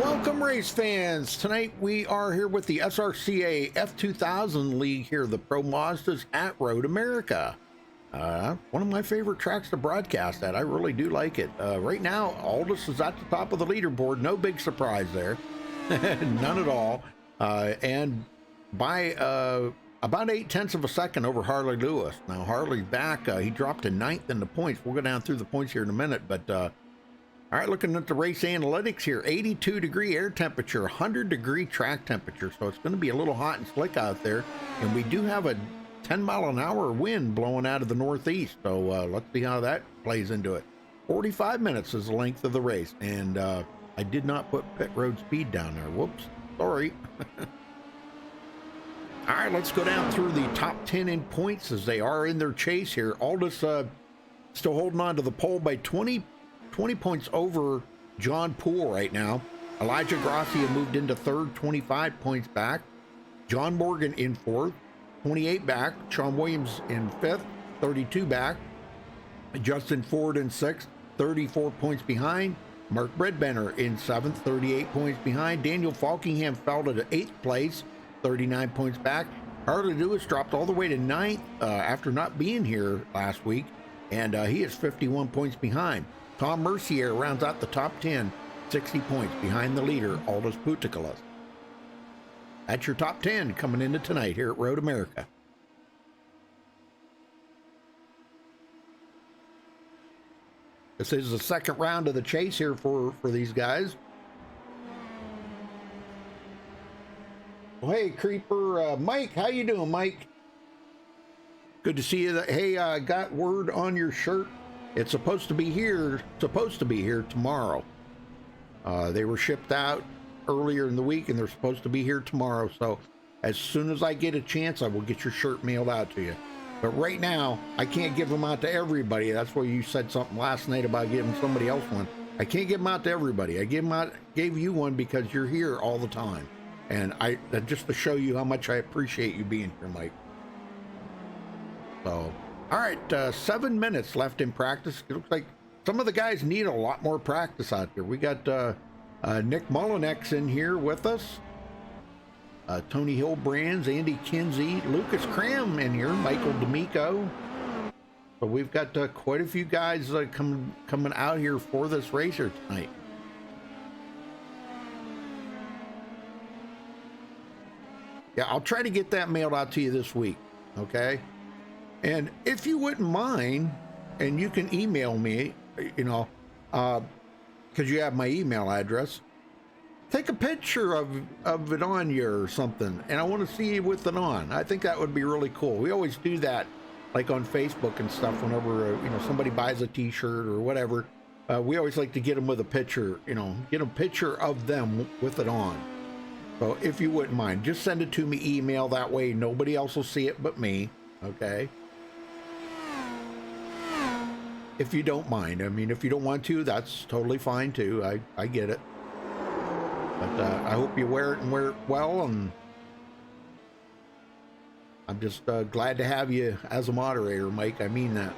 Welcome, race fans. Tonight we are here with the SRCA F2000 League here, the Pro Mazdas at Road America. One of my favorite tracks to broadcast at. I really do like it. Right now, Aldous is at the top of the leaderboard. No big surprise there. None at all. And by about 0.8 of a second over Harley Lewis. Now, Harley's back. He dropped to 9th in the points. We'll go down through the points here in a minute, but all right, looking at the race analytics here, 82-degree air temperature, 100-degree track temperature, so it's going to be a little hot and slick out there. And we do have a 10-mile-an-hour wind blowing out of the northeast, so let's see how that plays into it. 45 minutes is the length of the race, and I did not put pit road speed down there. Whoops, sorry. All right, let's go down through the top 10 in points as they are in their chase here. Aldous still holding on to the pole by 20 points over John Poole right now. Elijah Gracia moved into third, 25 points back. John Morgan in fourth, 28 back. Sean Williams in fifth, 32 back. Justin Ford in sixth, 34 points behind. Mark Bredbenner in seventh, 38 points behind. Daniel Falkingham fell to eighth place, 39 points back. Harley Lewis dropped all the way to ninth after not being here last week, and he is 51 points behind. Tom Mercier rounds out the top 10, 60 points behind the leader, Aldous Puttikalas. That's your top 10 coming into tonight here at Road America. This is the second round of the chase here for these guys. Well, hey, Creeper Mike, how you doing, Mike? Good to see you. Hey, I got word on your shirt. It's supposed to be here tomorrow. They were shipped out earlier in the week, and they're supposed to be here tomorrow. So as soon as I get a chance, I will get your shirt mailed out to you. But right now, I can't give them out to everybody. That's why you said something last night about giving somebody else one. I can't give them out to everybody. I gave you one because you're here all the time. And just to show you how much I appreciate you being here, Mike. So, all right, 7 minutes left in practice. It looks like some of the guys need a lot more practice out there. We got Nick Mullinex in here with us. Tony Hillbrands, Andy Kinsey, Lucas Cram in here, Michael D'Amico. So we've got quite a few guys coming out here for this racer tonight. Yeah, I'll try to get that mailed out to you this week, okay? And if you wouldn't mind, and you can email me, you know, because you have my email address, take a picture of it on you or something, and I want to see you with it on. I think that would be really cool. We always do that, like on Facebook and stuff, whenever, you know, somebody buys a t-shirt or whatever. We always like to get them with a picture, you know, get a picture of them with it on. So if you wouldn't mind, just send it to me email. That way nobody else will see it but me, okay? If you don't mind. I mean, if you don't want to, that's totally fine too. I get it. But I hope you wear it and wear it well, and I'm just glad to have you as a moderator, Mike. I mean that.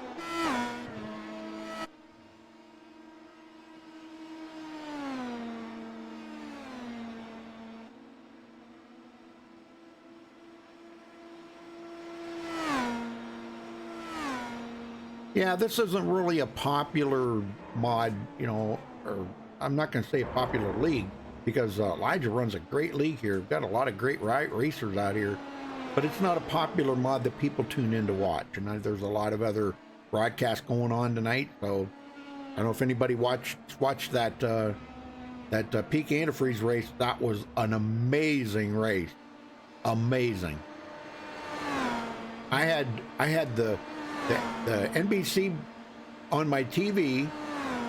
Yeah, this isn't really a popular mod, you know, or I'm not going to say a popular league, because Elijah runs a great league here. We've got a lot of great racers out here, but it's not a popular mod that people tune in to watch. And there's a lot of other broadcasts going on tonight, so I don't know if anybody watched that Peak Antifreeze race. That was an amazing race, amazing. I had the NBC on my TV,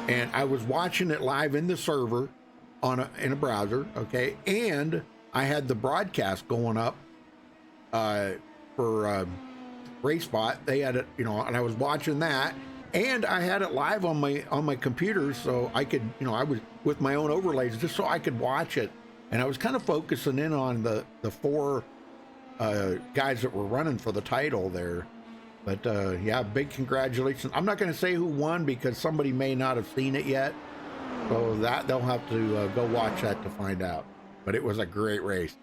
and I was watching it live in the server in a browser, okay? And I had the broadcast going up for RaceBot. They had it, you know, and I was watching that, and I had it live on my computer, so I could, you know, I was with my own overlays just so I could watch it. And I was kind of focusing in on the four guys that were running for the title there. But yeah, big congratulations. I'm not going to say who won because somebody may not have seen it yet. So that they'll have to go watch that to find out. But it was a great race.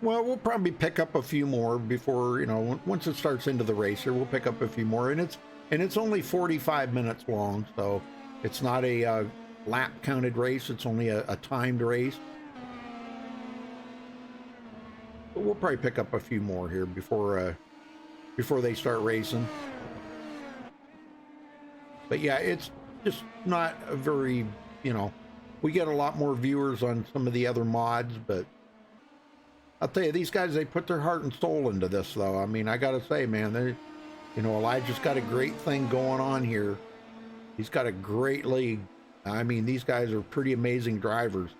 Well, we'll probably pick up a few more before, you know, once it starts into the racer, we'll pick up a few more, and it's only 45 minutes long, so it's not a lap counted race. It's only a timed race. But we'll probably pick up a few more here before they start racing. But yeah, it's just not a very, you know, we get a lot more viewers on some of the other mods, but I'll tell you, these guys, they put their heart and soul into this, though. I mean, I got to say, man, they, you know, Elijah's got a great thing going on here. He's got a great league. I mean, these guys are pretty amazing drivers.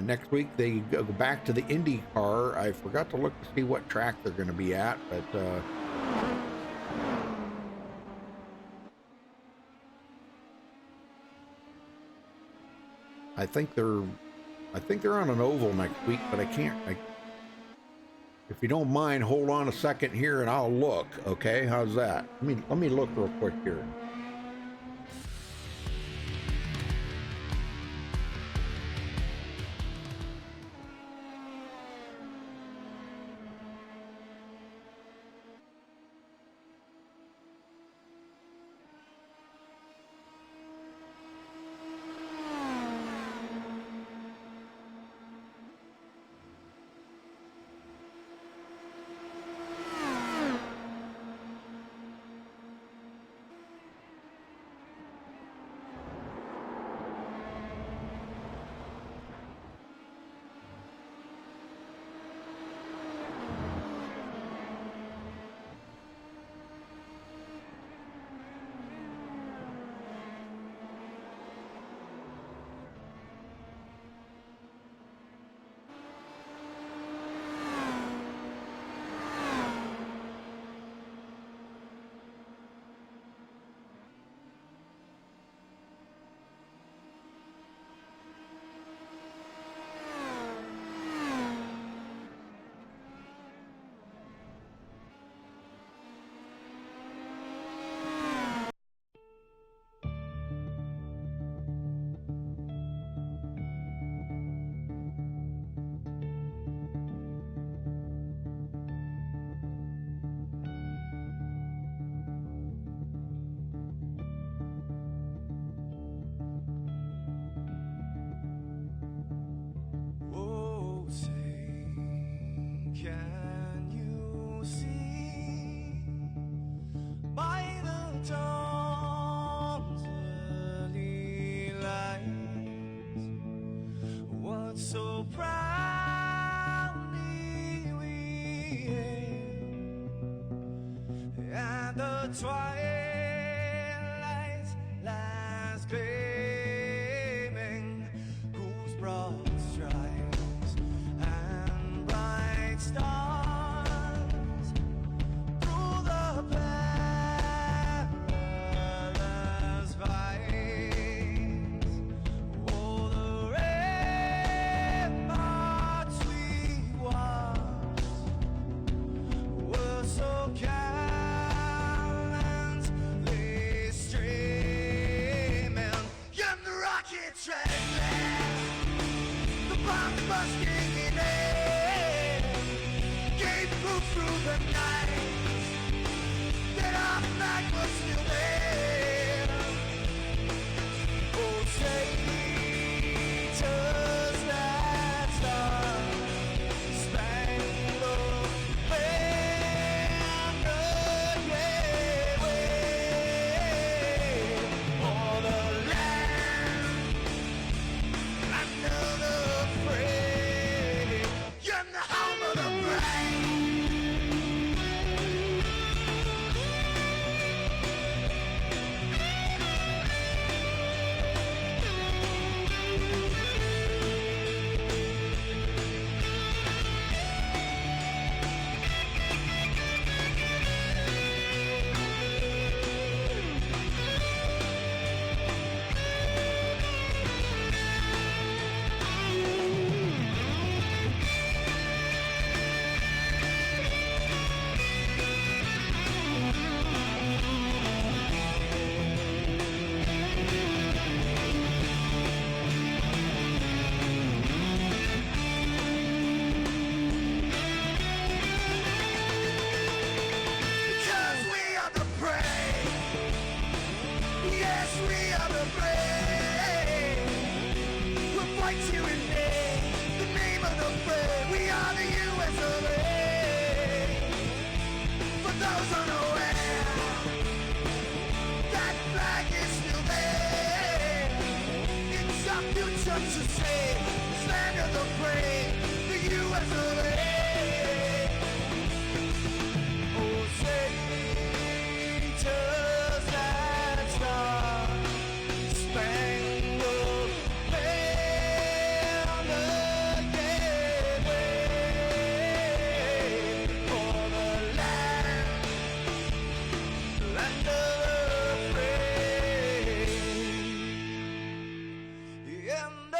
Next week, they go back to the IndyCar. I forgot to look to see what track they're going to be at, but I think they're on an oval next week, but I can't. If you don't mind, hold on a second here, and I'll look. Okay, how's that? Let me look real quick here. So proudly we hailed, and the twilight's last gleaming, whose broad stripes and bright stars through the perilous fights, oh, the ramparts we watched were so gallantly streaming, and the rockets red flash, the bombs bursting in air, gave proof through the night that our flag was still there. Oh, traitors that star-spangled banner, yeah, wave for the land under the fray, and the home of the brave. USA. For those unaware, that flag is still there. It's our future to say, stand of the brave, the US of A. Oh, say, just that star, spangled banner, yeah, wave for the land of the free, and the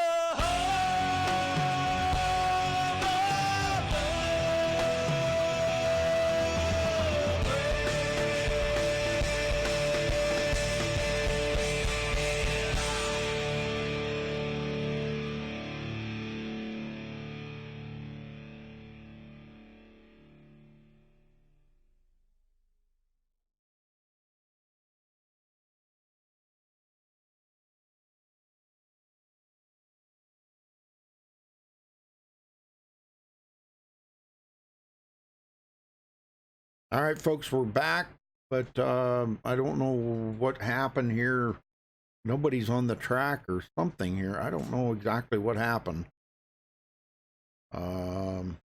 All right, folks, we're back, but I don't know what happened here. Nobody's on the track or something here. I don't know exactly what happened. And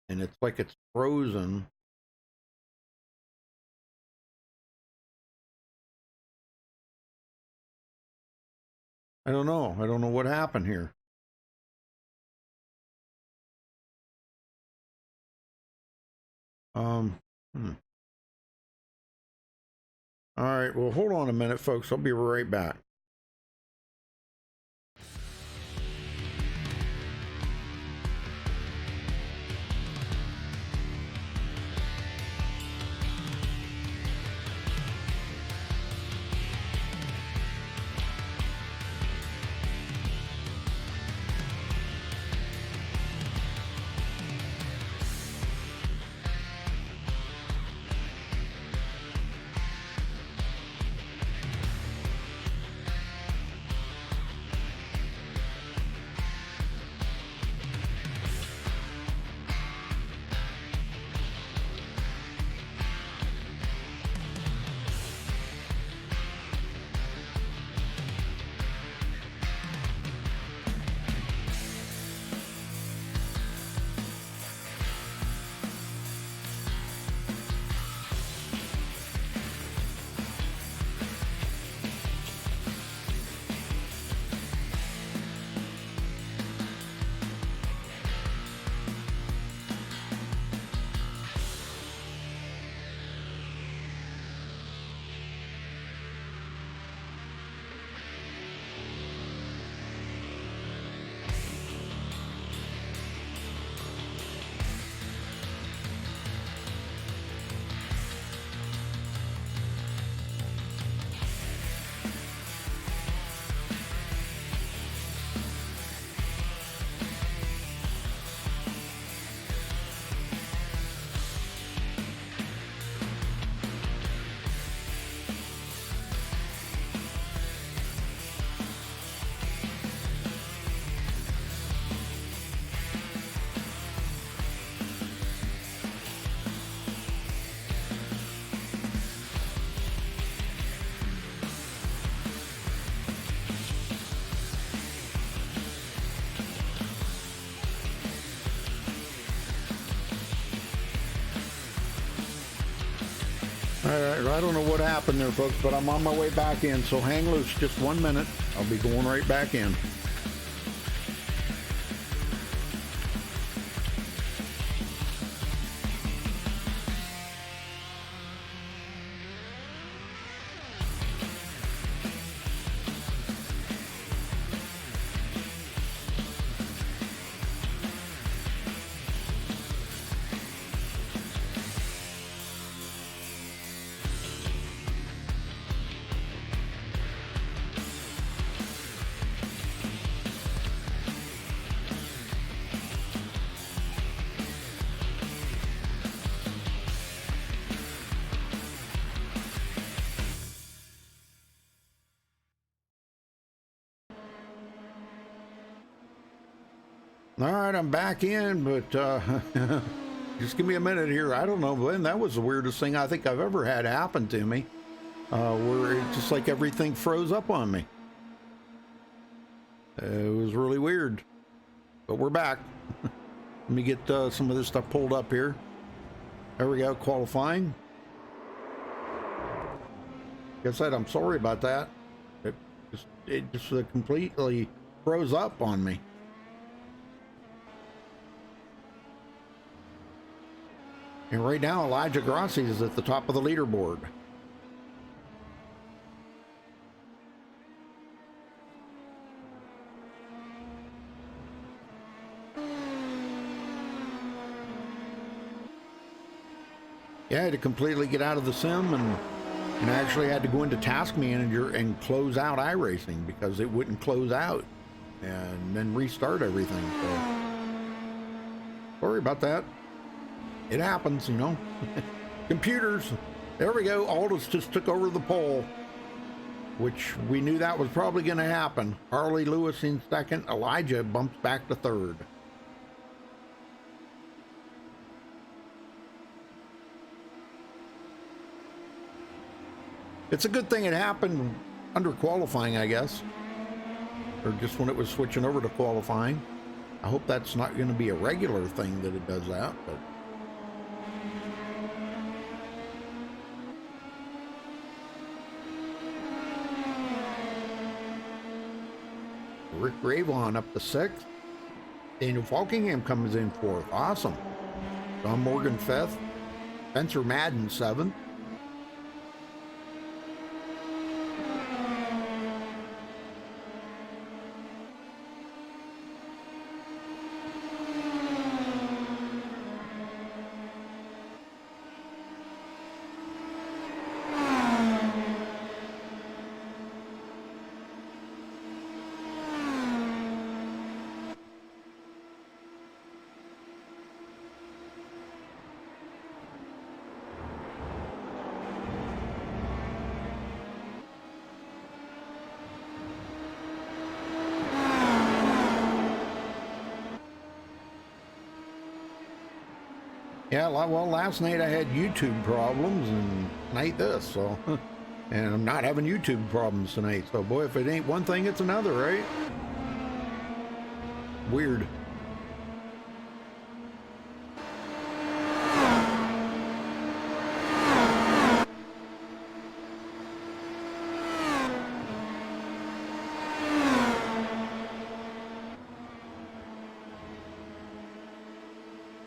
it's like it's frozen. I don't know. I don't know what happened here. Hmm. All right, well, hold on a minute, folks. I'll be right back. All right, I don't know what happened there, folks, but I'm on my way back in, so hang loose just 1 minute. I'll be going right back in. All right, I'm back in, but just give me a minute here. I don't know, Glenn, that was the weirdest thing I think I've ever had happen to me, where it's just like everything froze up on me. It was really weird, but we're back. Let me get some of this stuff pulled up here. There we go, qualifying. Like I said, I'm sorry about that. It just completely froze up on me. And right now, Elijah Grassi is at the top of the leaderboard. Yeah, I had to completely get out of the sim and I actually had to go into Task Manager and close out iRacing because it wouldn't close out and then restart everything. So, sorry about that. It happens, you know. Computers. There we go. Aldous just took over the pole, which we knew that was probably going to happen. Harley Lewis in second. Elijah bumps back to third. It's a good thing it happened under qualifying, I guess, or just when it was switching over to qualifying. I hope that's not going to be a regular thing that it does that, but Rick Ravon up to sixth. Daniel Falkingham comes in fourth. Awesome. John Morgan fifth. Spencer Madden seventh. Yeah, well, last night I had YouTube problems, and tonight this, so, and I'm not having YouTube problems tonight, so boy, if it ain't one thing, it's another, right? Weird.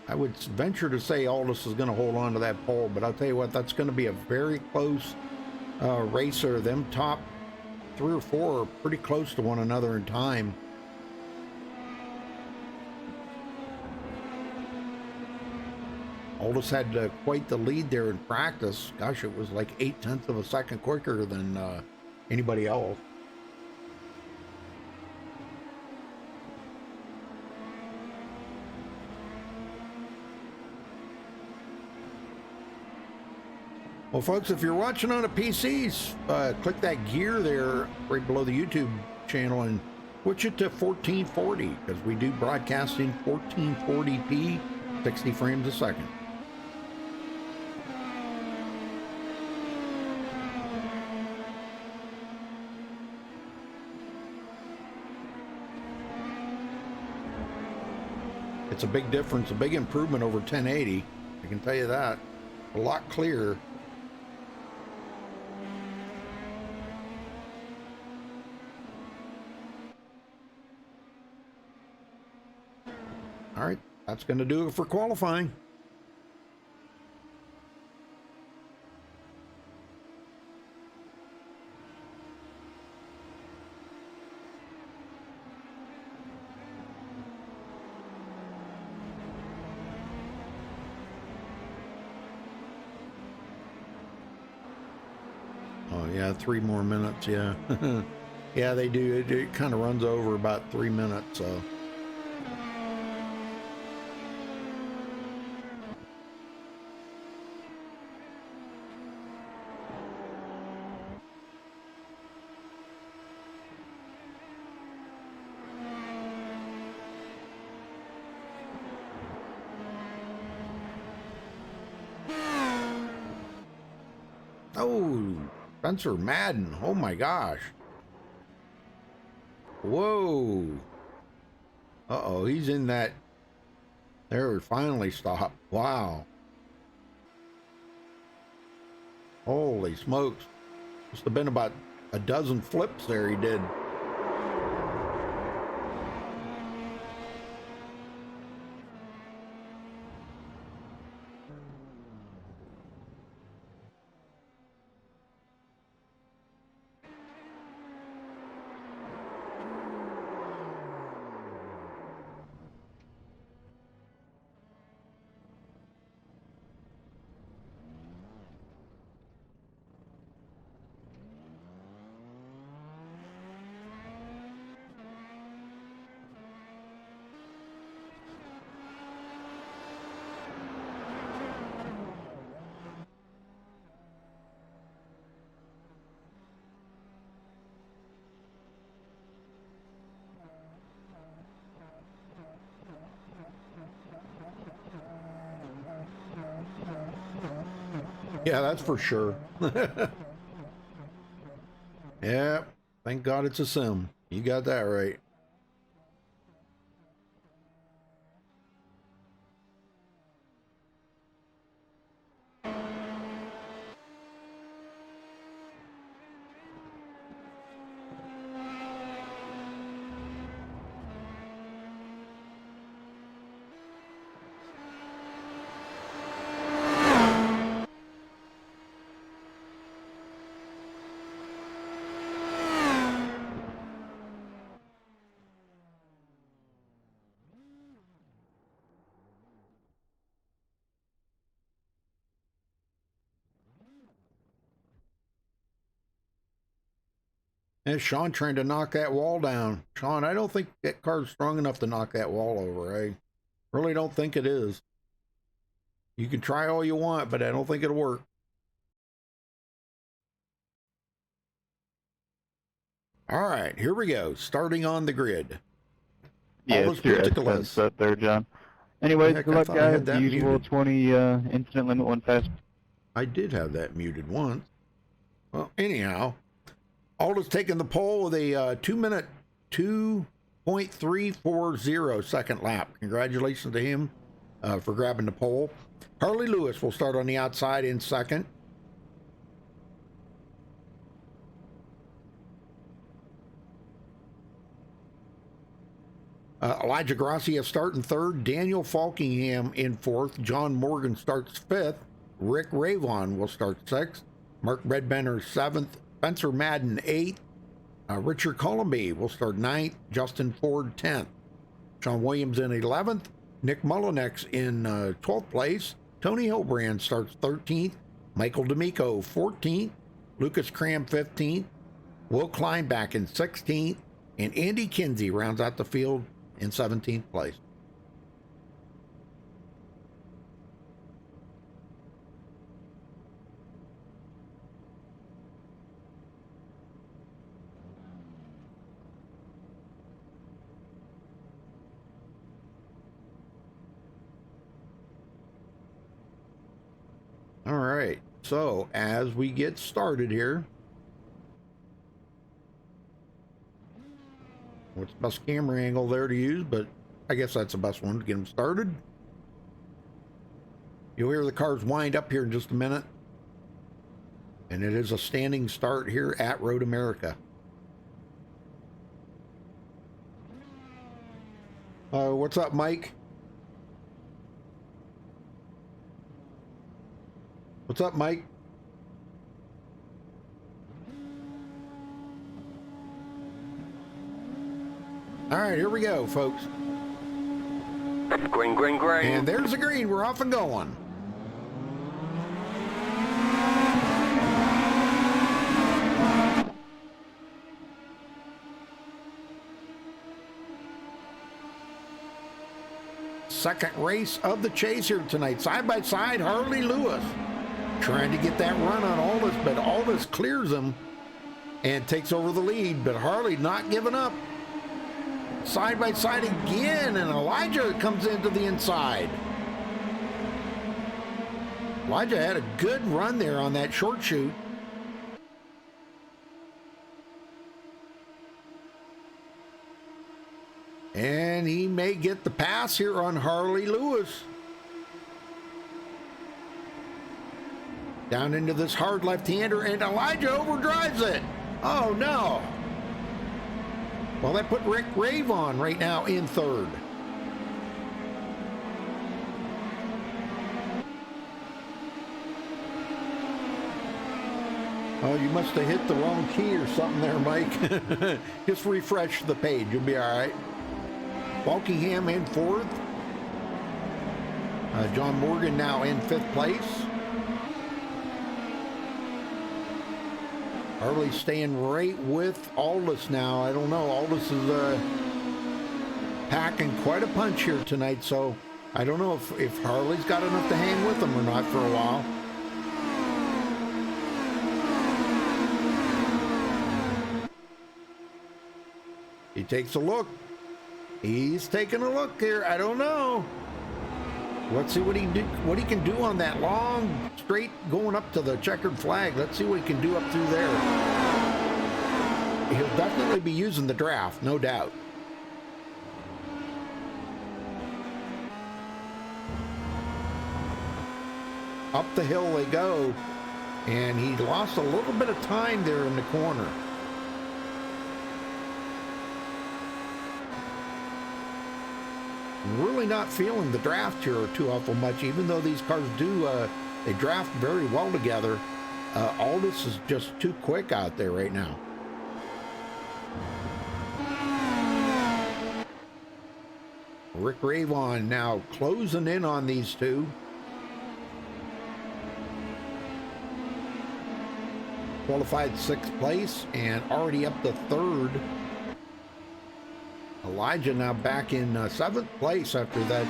I would venture to say Aldous is going to hold on to that pole, but I'll tell you what, that's going to be a very close racer. Them top 3 or 4 are pretty close to one another in time. Aldous had quite the lead there in practice. Gosh, it was like 0.8 of a second quicker than anybody else. Well, folks, if you're watching on a PC, click that gear there right below the YouTube channel and switch it to 1440 because we do broadcast in 1440p, 60 frames a second. It's a big difference, a big improvement over 1080. I can tell you that. A lot clearer. All right, that's going to do it for qualifying. Oh yeah, 3 more minutes, yeah. Yeah, they do. It kind of runs over about 3 minutes, so. Oh, Spencer Madden. Oh my gosh. Whoa. Uh-oh, he's in that. There, finally stopped. Wow. Holy smokes. Must have been about a dozen flips there he did. Yeah, that's for sure. Yeah, thank God it's a sim. You got that right. And Sean trying to knock that wall down. Sean, I don't think that car's strong enough to knock that wall over. I really don't think it is. You can try all you want, but I don't think it'll work. All right, here we go. Starting on the grid. Yeah, it's your S10 set there, John. Anyways, good luck, guys. The usual muted. 20 incident limit, one fast. I did have that muted once. Well, anyhow, Alda's taking the pole with a 2-minute 2.340 second lap. Congratulations to him for grabbing the pole. Harley Lewis will start on the outside in second. Elijah Gracia starting third. Daniel Falkingham in fourth. John Morgan starts fifth. Rick Ravon will start sixth. Mark Redbender seventh. Spencer Madden eighth. Richard Colomby will start ninth. Justin Ford 10th. Sean Williams in 11th. Nick Mullinex in 12th place. Tony Hilbrand starts 13th. Michael D'Amico 14th. Lucas Cram 15th. Will Kleinbach in 16th. And Andy Kinsey rounds out the field in 17th place. All right, so as we get started here, what's the best camera angle there to use? But I guess that's the best one to get them started. You'll hear the cars wind up here in just a minute. And it is a standing start here at Road America. What's up, Mike? What's up, Mike? All right, here we go, folks. Green, green, green. And there's the green. We're off and going. Second race of the chase here tonight. Side by side, Harley Lewis trying to get that run on Aldous, but Aldous clears him and takes over the lead. But Harley not giving up. Side by side again, and Elijah comes into the inside. Elijah had a good run there on that short shoot. And he may get the pass here on Harley Lewis. Down into this hard left-hander, and Elijah overdrives it. Oh, no. Well, that put Rick Ravon right now in third. Oh, you must have hit the wrong key or something there, Mike. Just refresh the page. You'll be all right. Buckingham in fourth. John Morgan now in fifth place. Harley staying right with Aldous now. I don't know. Aldous is packing quite a punch here tonight, so I don't know if Harley's got enough to hang with him or not for a while. He takes a look. He's taking a look here. I don't know. Let's see what he can do on that long straight going up to the checkered flag. Let's see what he can do up through there. He'll definitely be using the draft, no doubt. Up the hill they go, and he lost a little bit of time there in the corner. Really not feeling the draft here too awful much, even though these cars do, they draft very well together. Aldous is just too quick out there right now. Rick Ravon now closing in on these two. Qualified sixth place and already up to third. Elijah now back in seventh place after that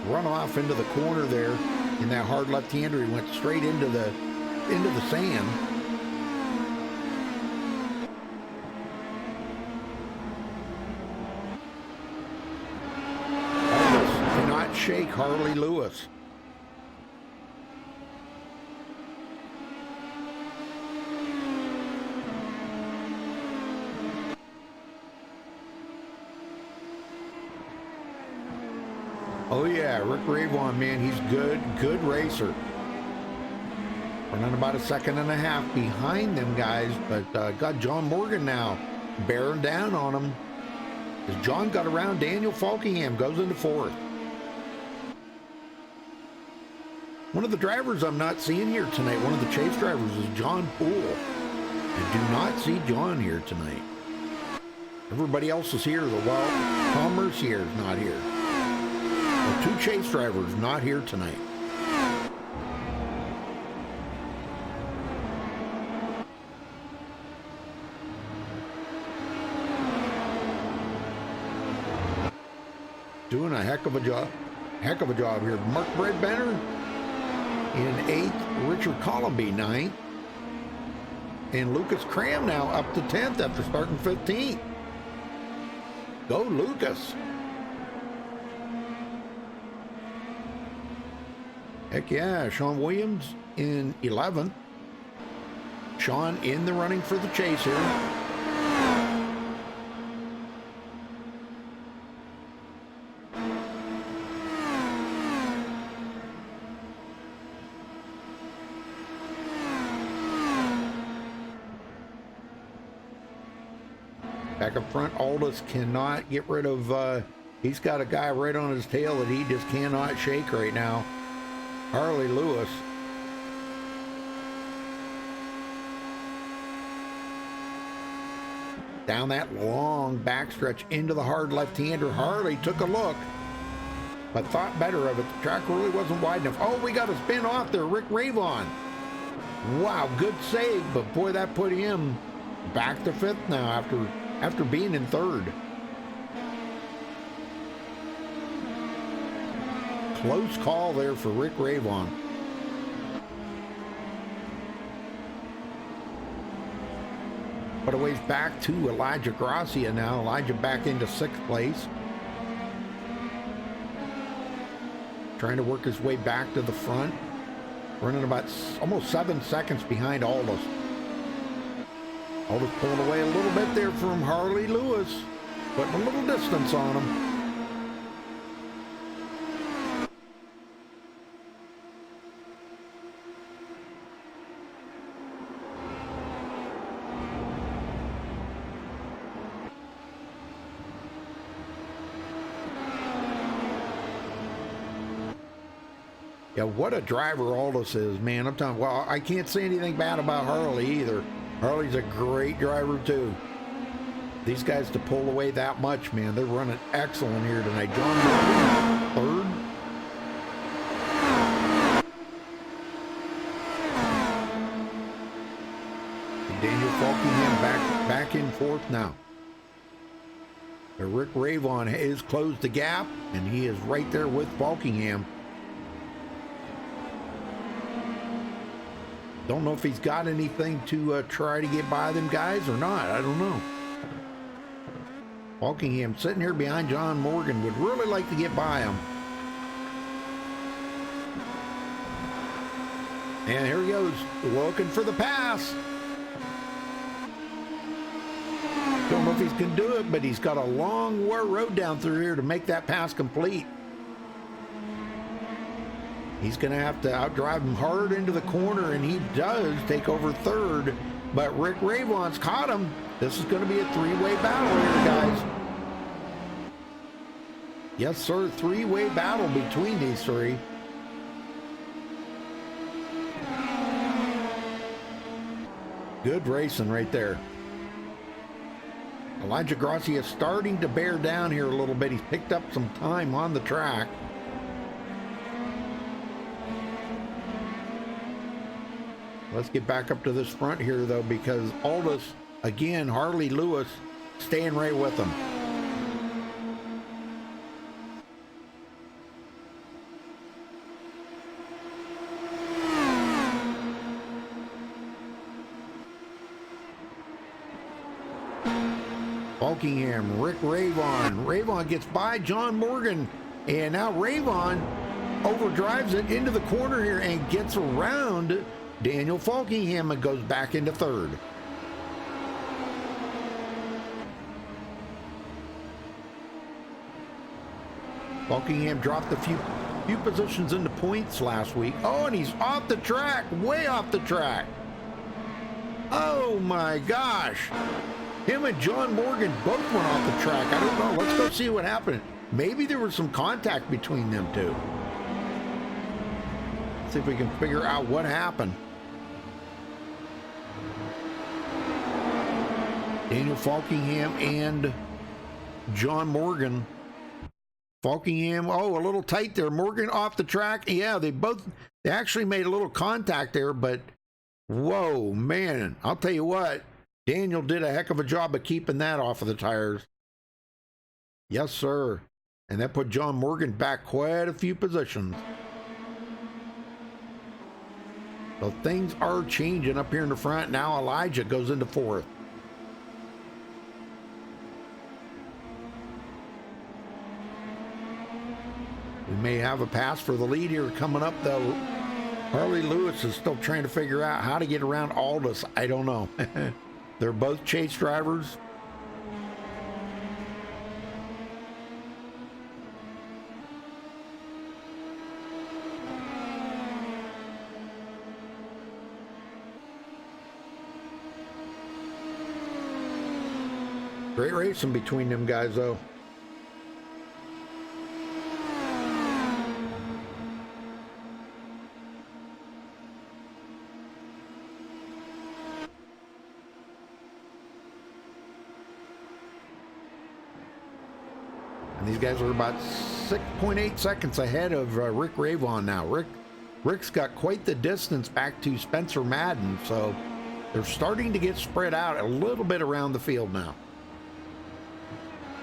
runoff into the corner there in that hard left-hander. He went straight into the sand. Aldous cannot shake Harley Lewis. Oh yeah, Rick Ravon, man, he's good racer. Running about a second and a half behind them guys, but got John Morgan now bearing down on him. As John got around Daniel Falkingham, goes into fourth. One of the drivers I'm not seeing here tonight, one of the chase drivers, is John Poole. I do not see John here tonight. Everybody else is here. Well, Tom Mercier is not here. Two chase drivers not here tonight. Doing a heck of a job here. Mark Bredbender in eighth, Richard Colomby ninth, and Lucas Cram now up to 10th after starting 15th. Go Lucas. Heck yeah, Sean Williams in 11th. Sean in the running for the chase here. Back up front, Aldous cannot get rid of, he's got a guy right on his tail that he just cannot shake right now. Harley Lewis. Down that long backstretch into the hard left-hander. Harley took a look, but thought better of it. The track really wasn't wide enough. Oh, we got a spin off there. Rick Ravon. Wow, good save, but boy, that put him back to fifth now after being in third. Close call there for Rick Ravon. But a ways back to Elijah Gracia now. Elijah back into sixth place. Trying to work his way back to the front. Running about almost 7 seconds behind Aldous. Aldous pulling away a little bit there from Harley Lewis. putting a little distance on him. Yeah, what a driver Aldous is, man. I'm telling you, well, I can't say anything bad about Harley either. Harley's a great driver too. These guys to pull away that much, man, they're running excellent here tonight. John Morgan, third. And Daniel Falkingham back in fourth now. Rick Ravon has closed the gap, and he is right there with Falkingham. Don't know if he's got anything to try to get by them guys or not. I don't know. Falkingham sitting here behind John Morgan would really like to get by him. And here he goes, looking for the pass. Don't know if he's going to do it, but he's got a long road down through here to make that pass complete. He's going to have to outdrive him hard into the corner, and he does take over third. But Rick Ravon's caught him. This is going to be a three-way battle here, guys. Yes, sir, three-way battle between these three. Good racing right there. Elijah Grassi is starting to bear down here a little bit. He's picked up some time on the track. Let's get back up to this front here, though, because Aldous, again, Harley Lewis, staying right with him. Falkingham, Rick Ravon. Ravon gets by John Morgan, and now Ravon overdrives it into the corner here and gets around Daniel Falkingham and goes back into third. Falkingham dropped a few positions into points last week. Oh, and he's off the track, way off the track. Oh my gosh. Him and John Morgan both went off the track. I don't know. Let's go see what happened. Maybe there was some contact between them two. Let's see if we can figure out what happened. Daniel Falkingham and John Morgan. Falkingham, oh, a little tight there. Morgan off the track. Yeah, they actually made a little contact there, but whoa, man, I'll tell you what, Daniel did a heck of a job of keeping that off of the tires. Yes, sir. And that put John Morgan back quite a few positions. So things are changing up here in the front. Now Elijah goes into fourth. We may have a pass for the lead here coming up, though. Harley Lewis is still trying to figure out how to get around Aldous. I don't know. They're both chase drivers. Great racing between them guys, though. And these guys are about 6.8 seconds ahead of Rick Ravon now. Rick's got quite the distance back to Spencer Madden, so they're starting to get spread out a little bit around the field now.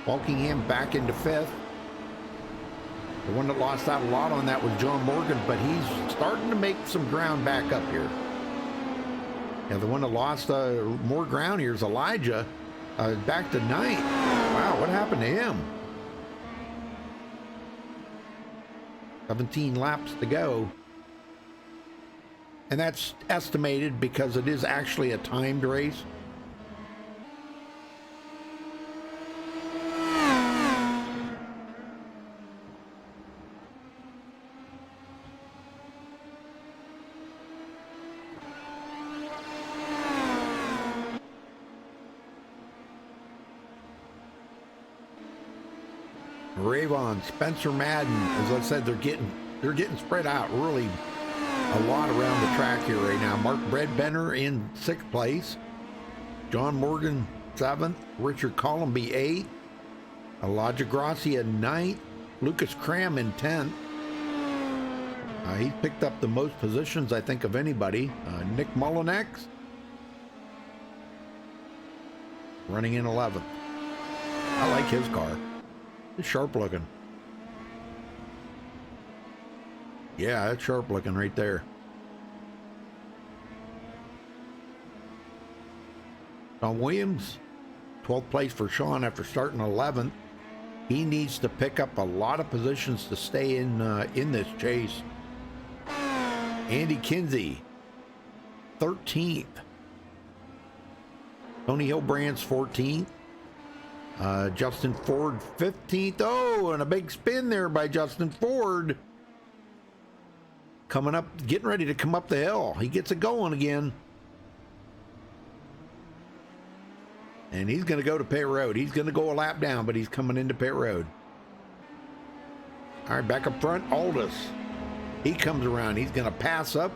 Falkingham back into fifth. The one that lost out a lot on that was John Morgan, but he's starting to make some ground back up here. Yeah, the one that lost more ground here is Elijah, back to ninth. Wow, what happened to him? 17 laps to go. And that's estimated because it is actually a timed race. Ravon, Spencer Madden, as I said, they're getting spread out really a lot around the track here right now. Mark Bredbenner in 6th place. John Morgan 7th. Richard Columby 8th. Elijah Gracia 9th. Lucas Cram in 10th. He picked up the most positions, I think, of anybody. Nick Mullinex running in 11th. I like his car. It's sharp looking. Yeah, that's sharp looking right there. Sean Williams, 12th place for Sean after starting 11th. He needs to pick up a lot of positions to stay in this chase. Andy Kinsey, 13th. Tony Hilbrand's 14th. Justin Ford, 15th. Oh, and a big spin there by Justin Ford. Coming up, getting ready to come up the hill. He gets it going again. And he's going to go to pit road. He's going to go a lap down, but he's coming into pit road. All right, back up front, Aldous. He comes around. He's going to pass up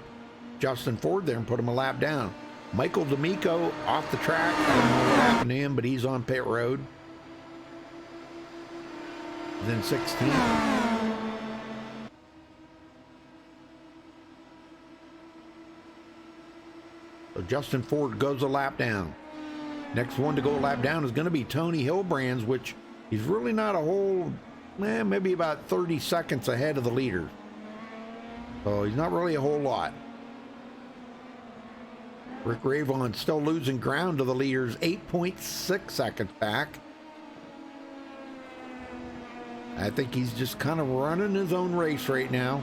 Justin Ford there and put him a lap down. Michael D'Amico off the track. I don't know what happened to him, but he's on pit road. He's in 16th. So Justin Ford goes a lap down. Next one to go a lap down is going to be Tony Hilbrand's, which he's really not a whole, maybe about 30 seconds ahead of the leaders. So he's not really a whole lot. Rick Ravon still losing ground to the leaders, 8.6 seconds back. I think he's just kind of running his own race right now.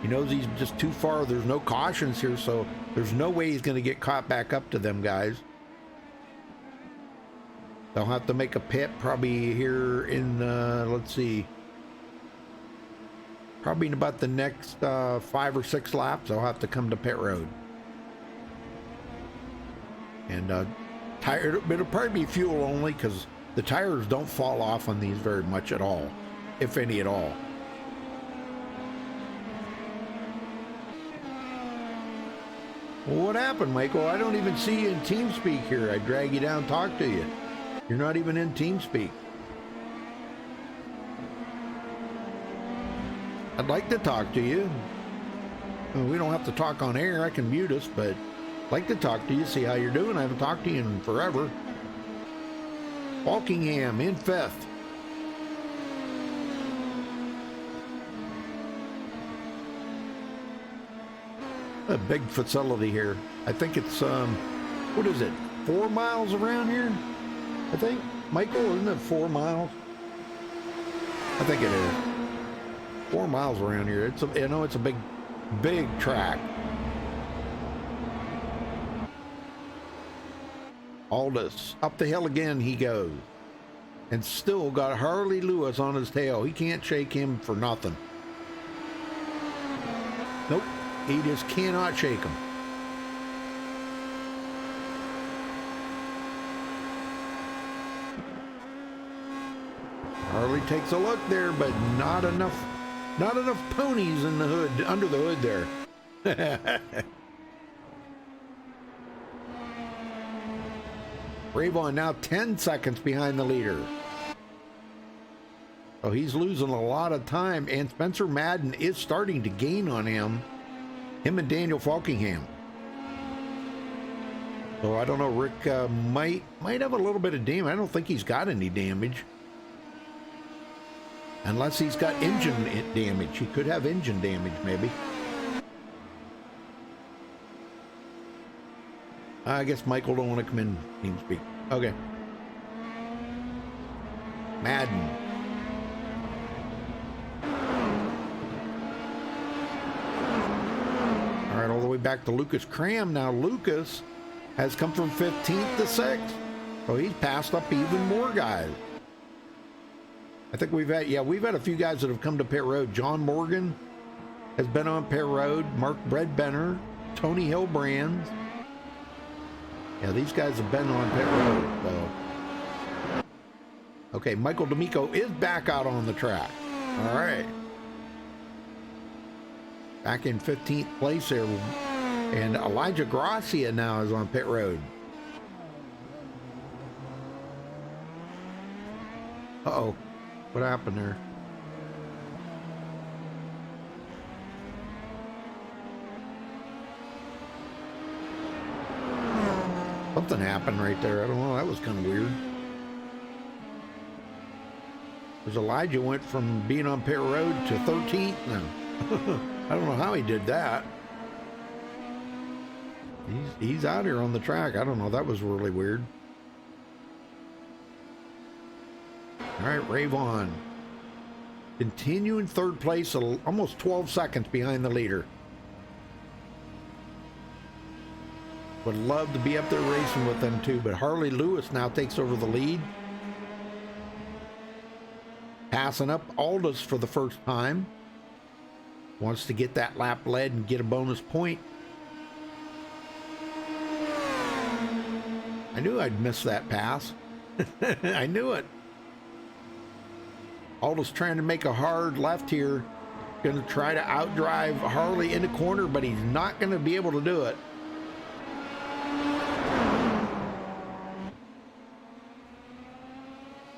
He knows he's just too far. There's no cautions here, so there's no way he's going to get caught back up to them guys. They'll have to make a pit probably here in, let's see, probably in about the next 5 or 6 laps. They'll have to come to pit road. And it'll probably be fuel only because the tires don't fall off on these very much at all, if any at all. Well, what happened, Michael? I don't even see you in TeamSpeak here. I drag you down, talk to you. You're not even in TeamSpeak. I'd like to talk to you. We don't have to talk on air. I can mute us, but I'd like to talk to you, see how you're doing. I haven't talked to you in forever. Walkingham in 5th. A big facility here. I think it's, what is it, 4 miles around here? I think. Michael, isn't it 4 miles? I think it is. 4 miles around here. It's I know it's a big, big track. Aldous, up the hill again he goes. And still got Harley Lewis on his tail. He can't shake him for nothing. Nope, he just cannot shake him. Harley takes a look there, but not enough ponies in the hood, under the hood there. Ravon now 10 seconds behind the leader. So he's losing a lot of time, and Spencer Madden is starting to gain on him and Daniel Falkingham. So I don't know, Rick might have a little bit of damage. I don't think he's got any damage. Unless he's got engine damage. He could have engine damage, maybe. I guess Michael don't want to come in TeamSpeak. Okay. Madden. All right, all the way back to Lucas Cram. Now Lucas has come from 15th to 6th. So he's passed up even more guys. I think we've had a few guys that have come to pit road. John Morgan has been on pit road. Mark Bredbenner, Tony Hilbrand. Yeah, these guys have been on pit road. So Okay, Michael D'Amico is back out on the track. All right. Back in 15th place there. And Elijah Gracia now is on pit road. Uh-oh. What happened there? Something happened right there. I don't know. That was kind of weird. Because Elijah went from being on pit road to 13th now. I don't know how he did that. He's out here on the track. I don't know. That was really weird. All right, Ray Vaughn. Continuing third place, almost 12 seconds behind the leader. Would love to be up there racing with them too, but Harley Lewis now takes over the lead. Passing up Aldous for the first time. Wants to get that lap led and get a bonus point. I knew I'd miss that pass. I knew it. Aldous trying to make a hard left here. Going to try to outdrive Harley in the corner, but he's not going to be able to do it.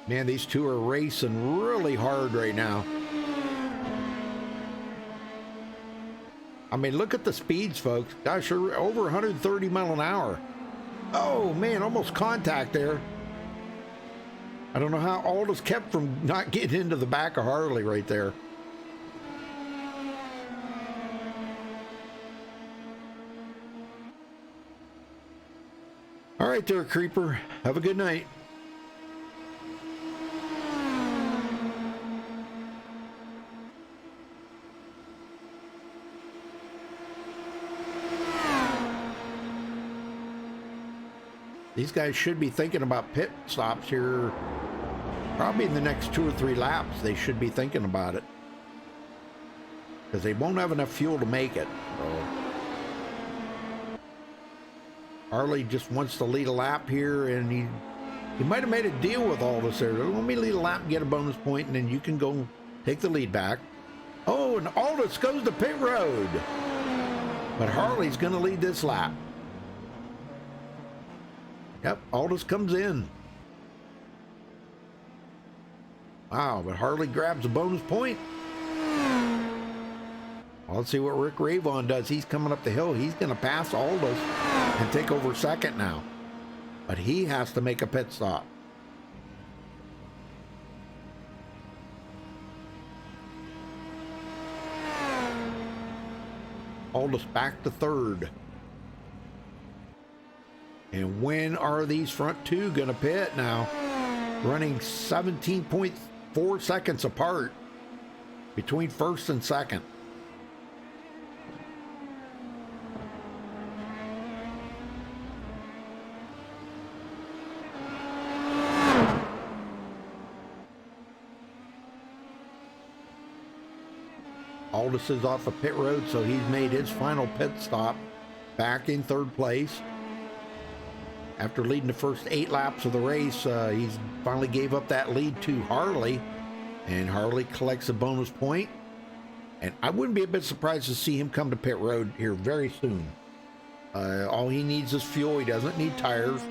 Man, these two are racing really hard right now. I mean, look at the speeds, folks. Gosh, they're over 130 miles an hour. Oh, man, almost contact there. I don't know how Aldous kept from not getting into the back of Harley right there. All right there, Creeper. Have a good night. These guys should be thinking about pit stops here. Probably in the next 2 or 3 laps, they should be thinking about it. Because they won't have enough fuel to make it. So. Harley just wants to lead a lap here, and he might have made a deal with Aldous there. Let me lead a lap and get a bonus point, and then you can go take the lead back. Oh, and Aldous goes to pit road. But Harley's going to lead this lap. Yep, Aldous comes in. Wow, but Harley grabs a bonus point. Well, let's see what Rick Ravon does. He's coming up the hill. He's going to pass Aldous and take over second now. But he has to make a pit stop. Aldous back to third. And when are these front two going to pit now? Running 17.4 seconds apart between first and second. Aldous is off of pit road, so he's made his final pit stop back in third place. After leading the first 8 laps of the race, he's finally gave up that lead to Harley, and Harley collects a bonus point. And I wouldn't be a bit surprised to see him come to pit road here very soon. All he needs is fuel. He doesn't need tires.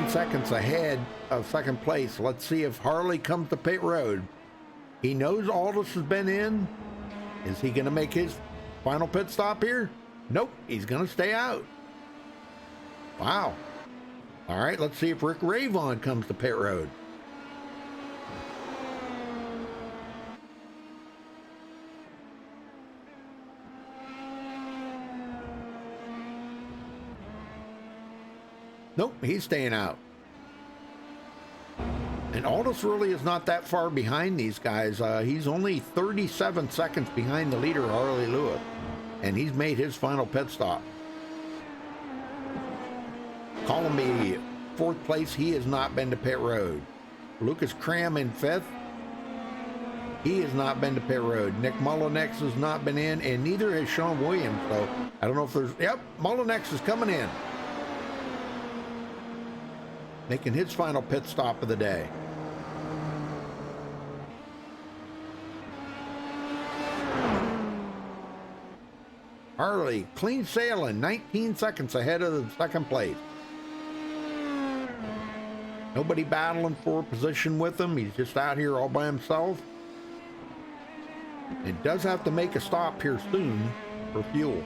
Seconds ahead of second place. Let's see if Harley comes to pit road. He knows Aldous has been in. Is he going to make his final pit stop here? Nope, he's going to stay out. Wow. All right, let's see if Rick Ravon comes to pit road. Nope, he's staying out. And Aldous really is not that far behind these guys. He's only 37 seconds behind the leader, Harley Lewis. And he's made his final pit stop. Colomby, 4th place. He has not been to pit road. Lucas Cram in 5th. He has not been to pit road. Nick Mullinex has not been in, and neither has Sean Williams. So I don't know if there's... Yep, Mullinex is coming in. Making his final pit stop of the day. Harley, clean sailing, 19 seconds ahead of the 2nd place. Nobody battling for a position with him. He's just out here all by himself. It does have to make a stop here soon for fuel.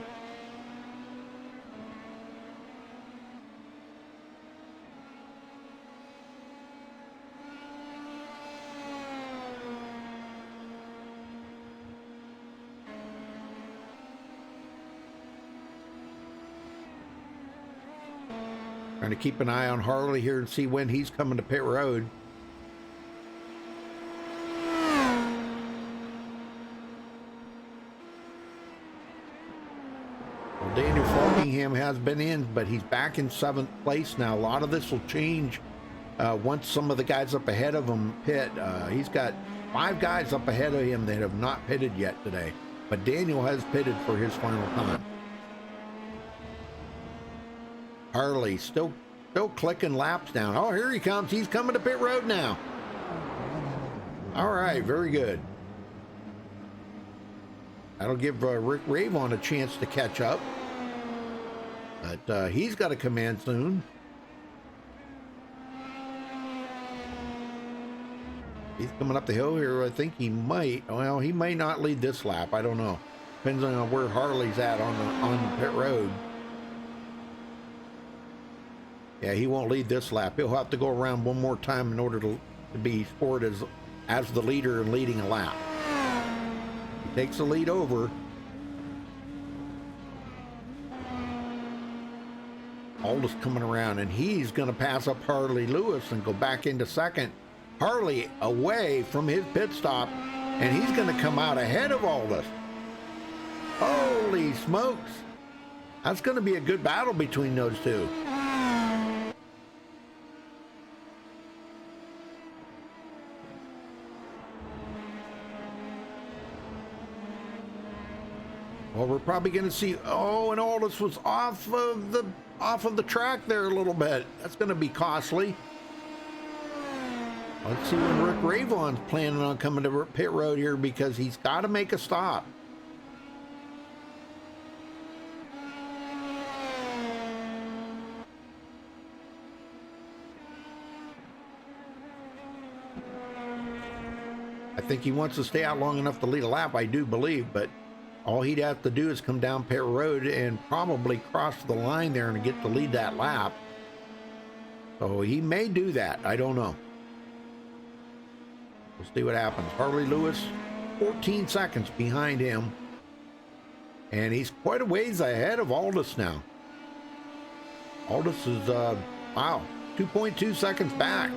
Trying to keep an eye on Harley here and see when he's coming to pit road. Well, Daniel Falkingham has been in, but he's back in 7th place now. A lot of this will change once some of the guys up ahead of him pit. He's got 5 guys up ahead of him that have not pitted yet today, but Daniel has pitted for his final time. Harley still clicking laps down. Oh, here he comes. He's coming to pit road now. All right, very good. That'll give Rick Ravon a chance to catch up. But he's got to come in soon. He's coming up the hill here. I think he might. Well, he may not lead this lap. I don't know. Depends on where Harley's at on pit road. Yeah, he won't lead this lap. He'll have to go around one more time in order to be scored as the leader and leading a lap. He takes the lead over. Aldous coming around, and he's going to pass up Harley Lewis and go back into 2nd. Harley away from his pit stop, and he's going to come out ahead of Aldous. Holy smokes. That's going to be a good battle between those two. Well, we're probably going to see. Oh, and Aldous was off of the track there a little bit. That's going to be costly. Let's see when Rick Ravon's planning on coming to pit road here, because he's got to make a stop. I think he wants to stay out long enough to lead a lap, I do believe, but all he'd have to do is come down pit road and probably cross the line there and get to lead that lap. So he may do that. I don't know. We'll see what happens. Harley Lewis, 14 seconds behind him. And he's quite a ways ahead of Aldous now. Aldous is, wow, 2.2 seconds back.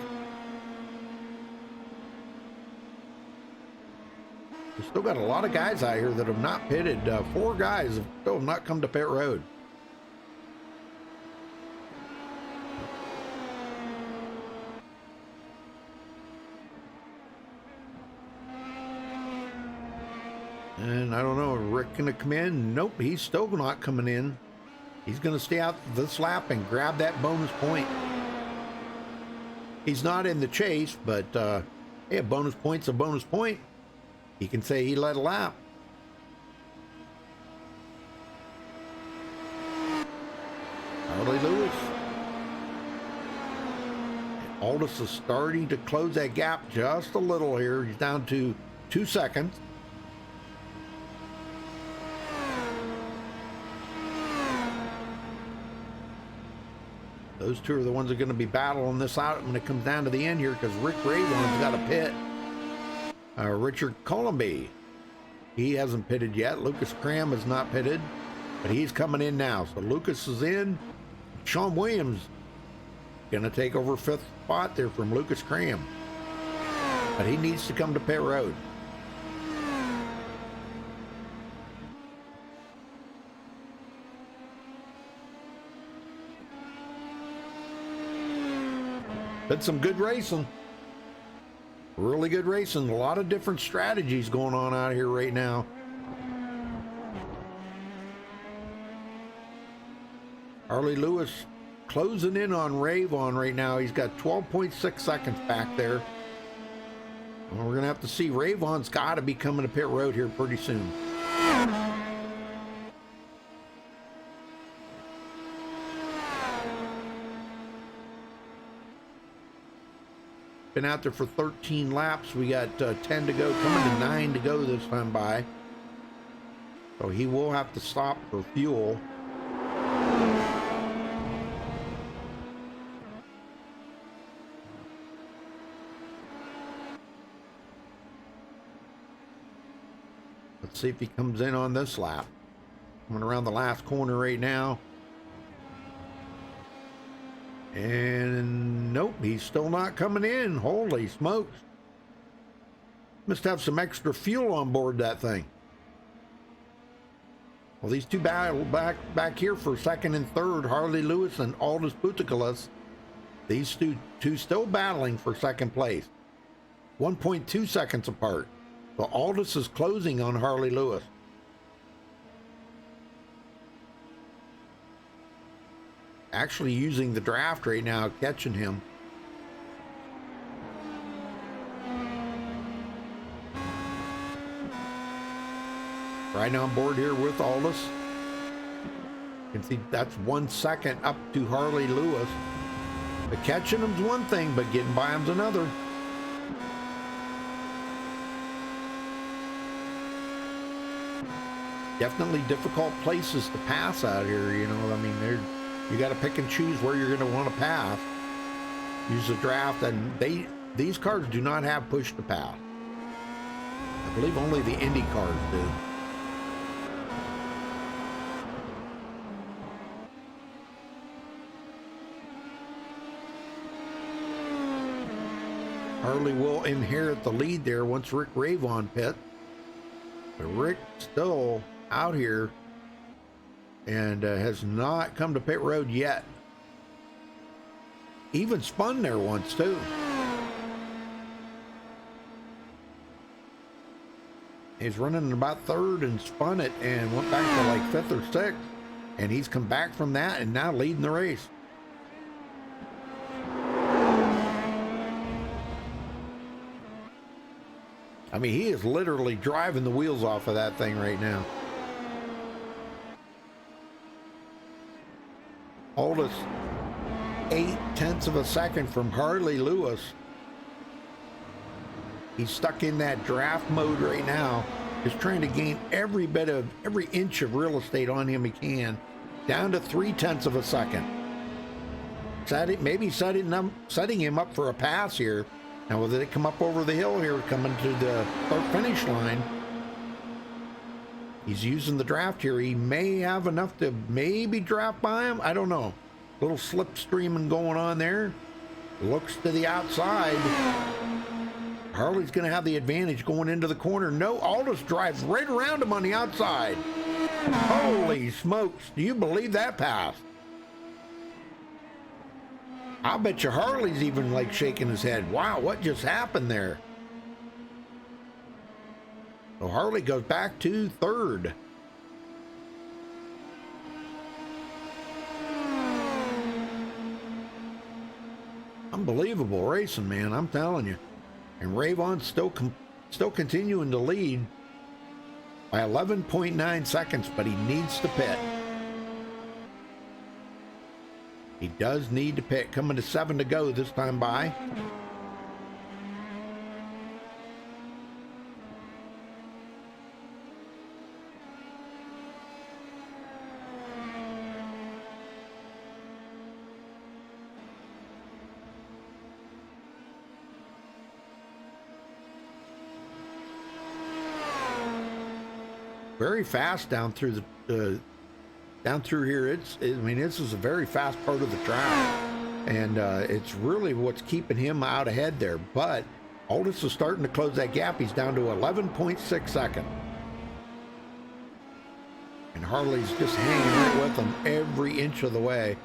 We've still got a lot of guys out here that have not pitted. 4 guys have still not come to pit road. And I don't know, Rick gonna come in? Nope, he's still not coming in. He's gonna stay out this lap and grab that bonus point. He's not in the chase, but hey, a bonus point's a bonus point. He can say he led a lap. Harley Lewis. And Aldous is starting to close that gap just a little here. He's down to 2 seconds. Those two are the ones that are going to be battling this out when it comes down to the end here, because Rick Ravon's got a pit. Richard Colomby, he hasn't pitted yet. Lucas Cram has not pitted, but he's coming in now. So Lucas is in. Sean Williams going to take over 5th spot there from Lucas Cram. but he needs to come to pit road. Been some good racing. Really good racing. A lot of different strategies going on out here right now. Harley Lewis closing in on Ravon right now. He's got 12.6 seconds back there. Well, we're going to have to see. Ravon's got to be coming to pit road here pretty soon. Been out there for 13 laps. We got 10 to go, coming to 9 to go this time by. So he will have to stop for fuel. Let's see if he comes in on this lap. Coming around the last corner right now. And nope, he's still not coming in. Holy smokes. Must have some extra fuel on board that thing. Well, these two back here for second and third, Harley Lewis and Aldous Putekilis. These two still battling for second place. 1.2 seconds apart. So Aldous is closing on Harley Lewis. Actually using the draft right now, catching him. Right on board here with Aldous. You can see that's 1 second up to Harley Lewis. But catching him's one thing, but getting by him's another. Definitely difficult places to pass out here, you know. I mean, you got to pick and choose where you're going to want to pass. Use the draft, and these cars do not have push to pass. I believe only the Indy cars do. Harley will inherit the lead there once Rick Ravon pit. But Rick still out here and has not come to pit road yet. Even spun there once too. He's running about third and spun it and went back to like fifth or sixth, and he's come back from that and now leading the race. I mean, he is literally driving the wheels off of that thing right now. Aldous 0.8 of a second from Harley Lewis. He's stuck in that draft mode right now. He's trying to gain every inch of real estate on him he can, down to 0.3 of a second. Maybe setting him up for a pass here. Now, whether they come up over the hill here, coming to the finish line, he's using the draft here. He may have enough to maybe draft by him. I don't know. A little slipstreaming going on there. Looks to the outside. Harley's going to have the advantage going into the corner. No, Aldous drives right around him on the outside. Holy smokes. Do you believe that pass? I bet you Harley's even like shaking his head. Wow, what just happened there? So Harley goes back to third. Unbelievable racing, man, I'm telling you. And Ravon's still continuing to lead by 11.9 seconds, but he needs to pit. He does need to pit. Coming to 7 to go this time by. Very fast down through the down through here. I mean, this is a very fast part of the track, and it's really what's keeping him out ahead there. But Aldous is starting to close that gap. He's down to 11.6 seconds. And Harley's just hanging right with him every inch of the way.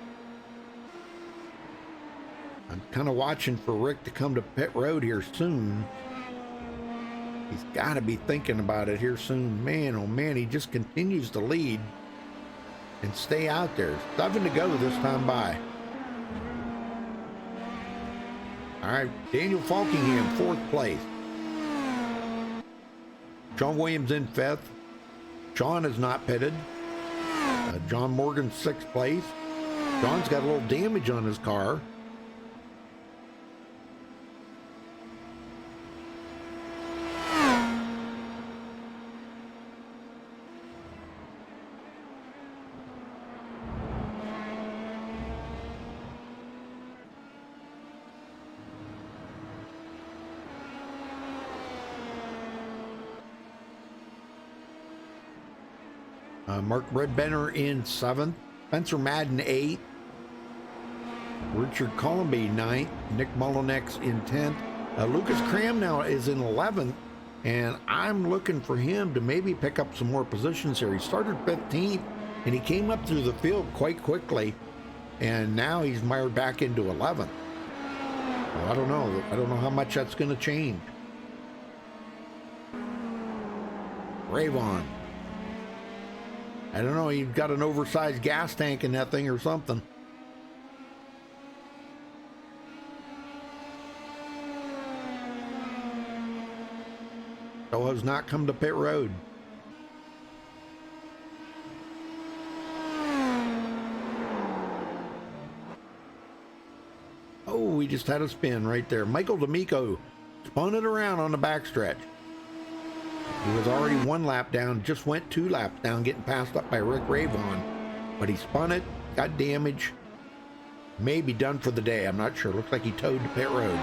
I'm kind of watching for Rick to come to pit road here soon. He's got to be thinking about it here soon. Man, oh man, he just continues to lead and stay out there. 7 to go this time by. All right, Daniel Falkingham, 4th place. Sean Williams in 5th. Sean is not pitted. John Morgan, 6th place. John's got a little damage on his car. Mark Redbenner in 7th. Spencer Madden 8th. Richard Colomby 9th. Nick Mullinex in 10th. Lucas Cram now is in 11th. And I'm looking for him to maybe pick up some more positions here. He started 15th and he came up through the field quite quickly. And now he's mired back into 11th. Well, I don't know. I don't know how much that's going to change. Rayvon. I don't know, he's got an oversized gas tank in that thing or something. So has not come to pit road. Oh, we just had a spin right there. Michael D'Amico spun it around on the backstretch. He was already 1 lap down, just went 2 laps down, getting passed up by Rick Rayvon. But he spun it, got damage, may be done for the day. I'm not sure. Looks like he towed the pit road.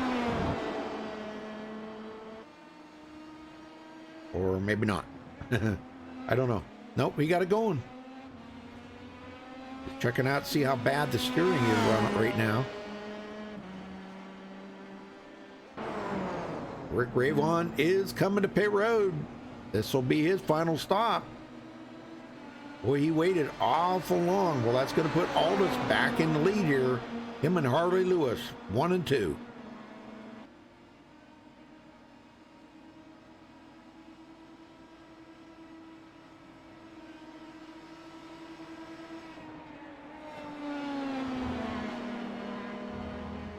Or maybe not. I don't know. Nope, he got it going. Just checking out, see how bad the steering is on it right now. Rick Rayvon is coming to pit road. This will be his final stop. Boy, he waited awful long. Well, that's going to put Aldous back in the lead here. Him and Harley Lewis, 1 and 2.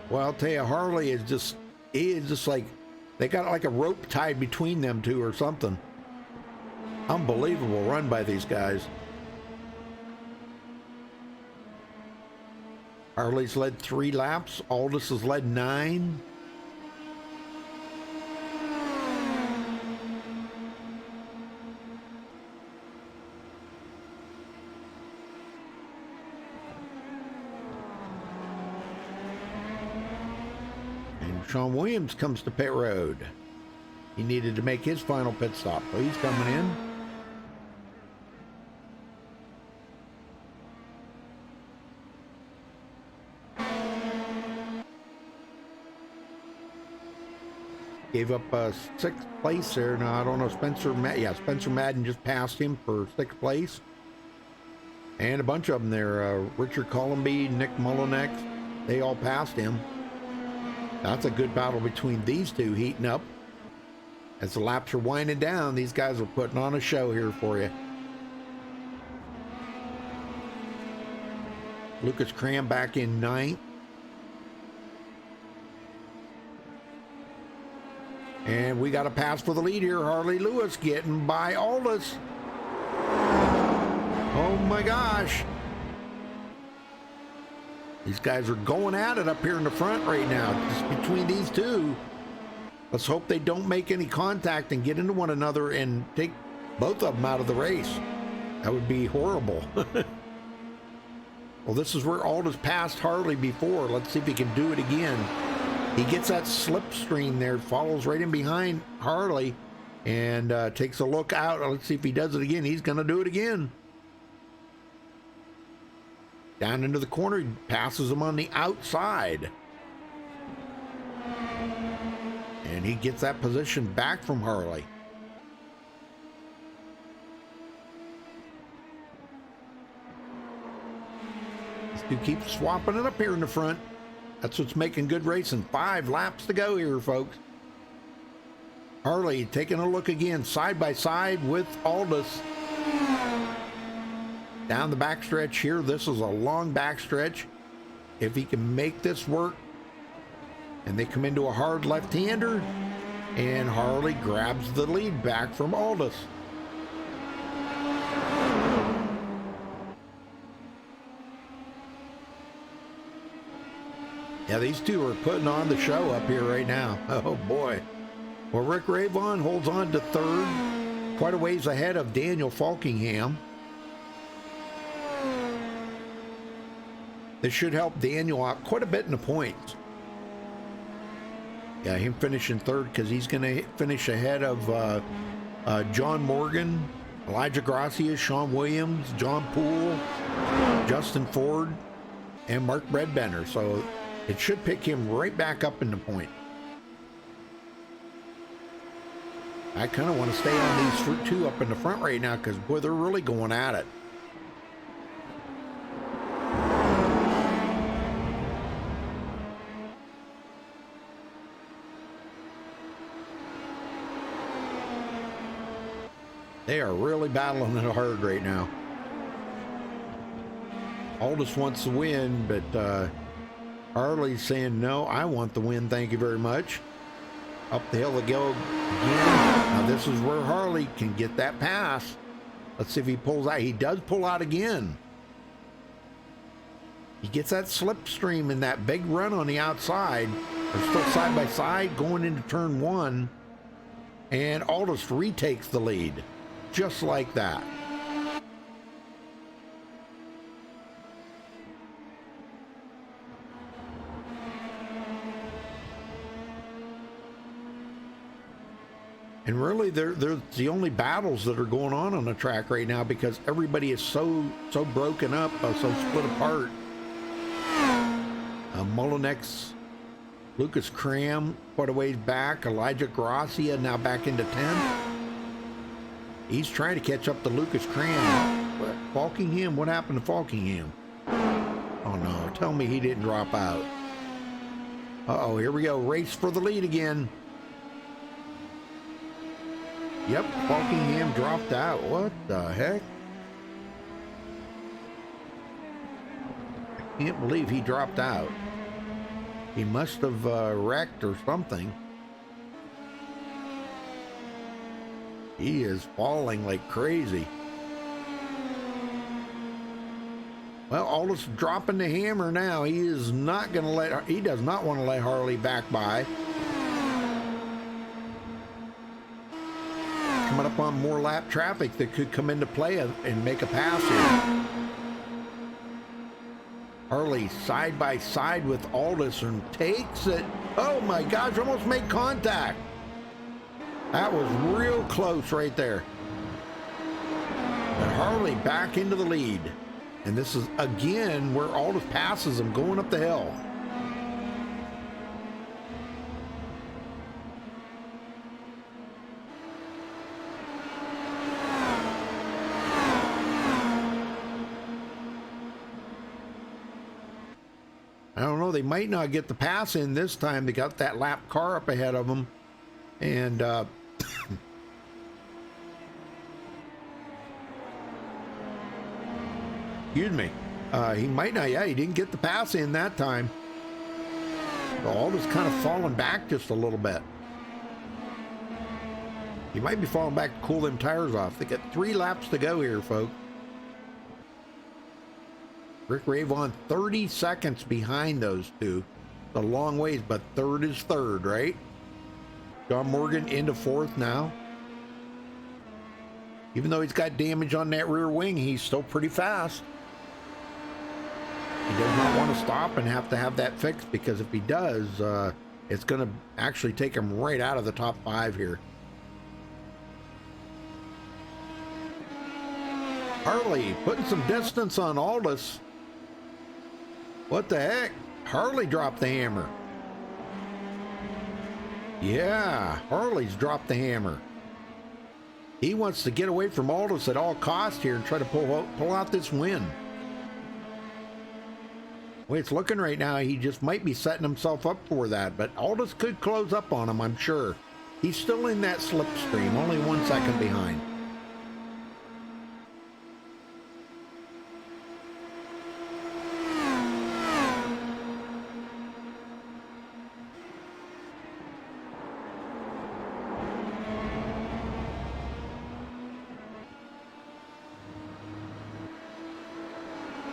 Well, I'll tell you, Harley is just, he is just like, they got like a rope tied between them two or something. Unbelievable run by these guys. Harley's led 3 laps. Aldous has led 9. And Sean Williams comes to pit road. He needed to make his final pit stop, so he's coming in. Gave up 6th place there. Now, I don't know, Spencer Madden just passed him for 6th place. And a bunch of them there. Richard Colomby, Nick Mullinex, they all passed him. That's a good battle between these two heating up. As the laps are winding down, these guys are putting on a show here for you. Lucas Cram back in 9th. And we got a pass for the lead here. Harley Lewis getting by Aldous. Oh my gosh. These guys are going at it up here in the front right now. Just between these two. Let's hope they don't make any contact and get into one another and take both of them out of the race. That would be horrible. Well, this is where Aldous passed Harley before. Let's see if he can do it again. He gets that slipstream there, follows right in behind Harley, and takes a look out. Let's see if he does it again. He's going to do it again. Down into the corner, he passes him on the outside. And he gets that position back from Harley. These two keep swapping it up here in the front. That's what's making good racing. 5 laps to go here, folks. Harley taking a look again, side by side with Aldous. Down the backstretch here. This is a long backstretch. If he can make this work, and they come into a hard left-hander, and Harley grabs the lead back from Aldous. Yeah, these two are putting on the show up here right now. Oh boy. Well, Rick Ravon holds on to third, quite a ways ahead of Daniel Falkingham. This should help Daniel out quite a bit in the points. Yeah, him finishing third because he's going to finish ahead of John Morgan, Elijah Gracia, Sean Williams, John Poole, Justin Ford, and Mark Bredbender. So it should pick him right back up in the point. I kind of want to stay on these two up in the front right now because, boy, they're really going at it. They are really battling it hard right now. Aldous wants to win, but Harley's saying, no, I want the win, thank you very much. Up the hill they go again. Now this is where Harley can get that pass. Let's see if he pulls out. He does pull out again. He gets that slipstream in that big run on the outside. They're still side by side going into turn 1. And Aldous retakes the lead. Just like that. And really, they're the only battles that are going on the track right now because everybody is so broken up, so split apart. Mullinex, Lucas Cram, quite a ways back. Elijah Gracia now back into 10th. He's trying to catch up to Lucas Cram. Falkingham, what happened to Falkingham? Oh no, tell me he didn't drop out. Uh-oh, here we go. Race for the lead again. Yep, Falkingham dropped out. What the heck? I can't believe he dropped out. He must have wrecked or something. He is falling like crazy. Well, Aldous dropping the hammer now. He is not going to let, he does not want to let Harley back by. Coming up on more lap traffic that could come into play and make a pass here. Harley side by side with Aldous and takes it. Oh my gosh, almost made contact. That was real close right there. But Harley back into the lead. And this is again where Aldous passes him going up the hill. I don't know, they might not get the pass in this time. They got that lap car up ahead of them. And excuse me. He might not, yeah, he didn't get the pass in that time. So Aldous kind of falling back just a little bit. He might be falling back to cool them tires off. They got 3 laps to go here, folks. Rick Ravon 30 seconds behind those two. It's a long ways, but third is third, right? John Morgan into 4th now. Even though he's got damage on that rear wing, he's still pretty fast. He does not want to stop and have to have that fixed, because if he does, it's going to actually take him right out of the top 5 here. Harley putting some distance on Aldous. What the heck? Harley dropped the hammer. Yeah, Harley's dropped the hammer. He wants to get away from Aldous at all costs here and try to pull out this win. The way it's looking right now, he just might be setting himself up for that, but Aldous could close up on him, I'm sure. He's still in that slipstream, only 1 second behind.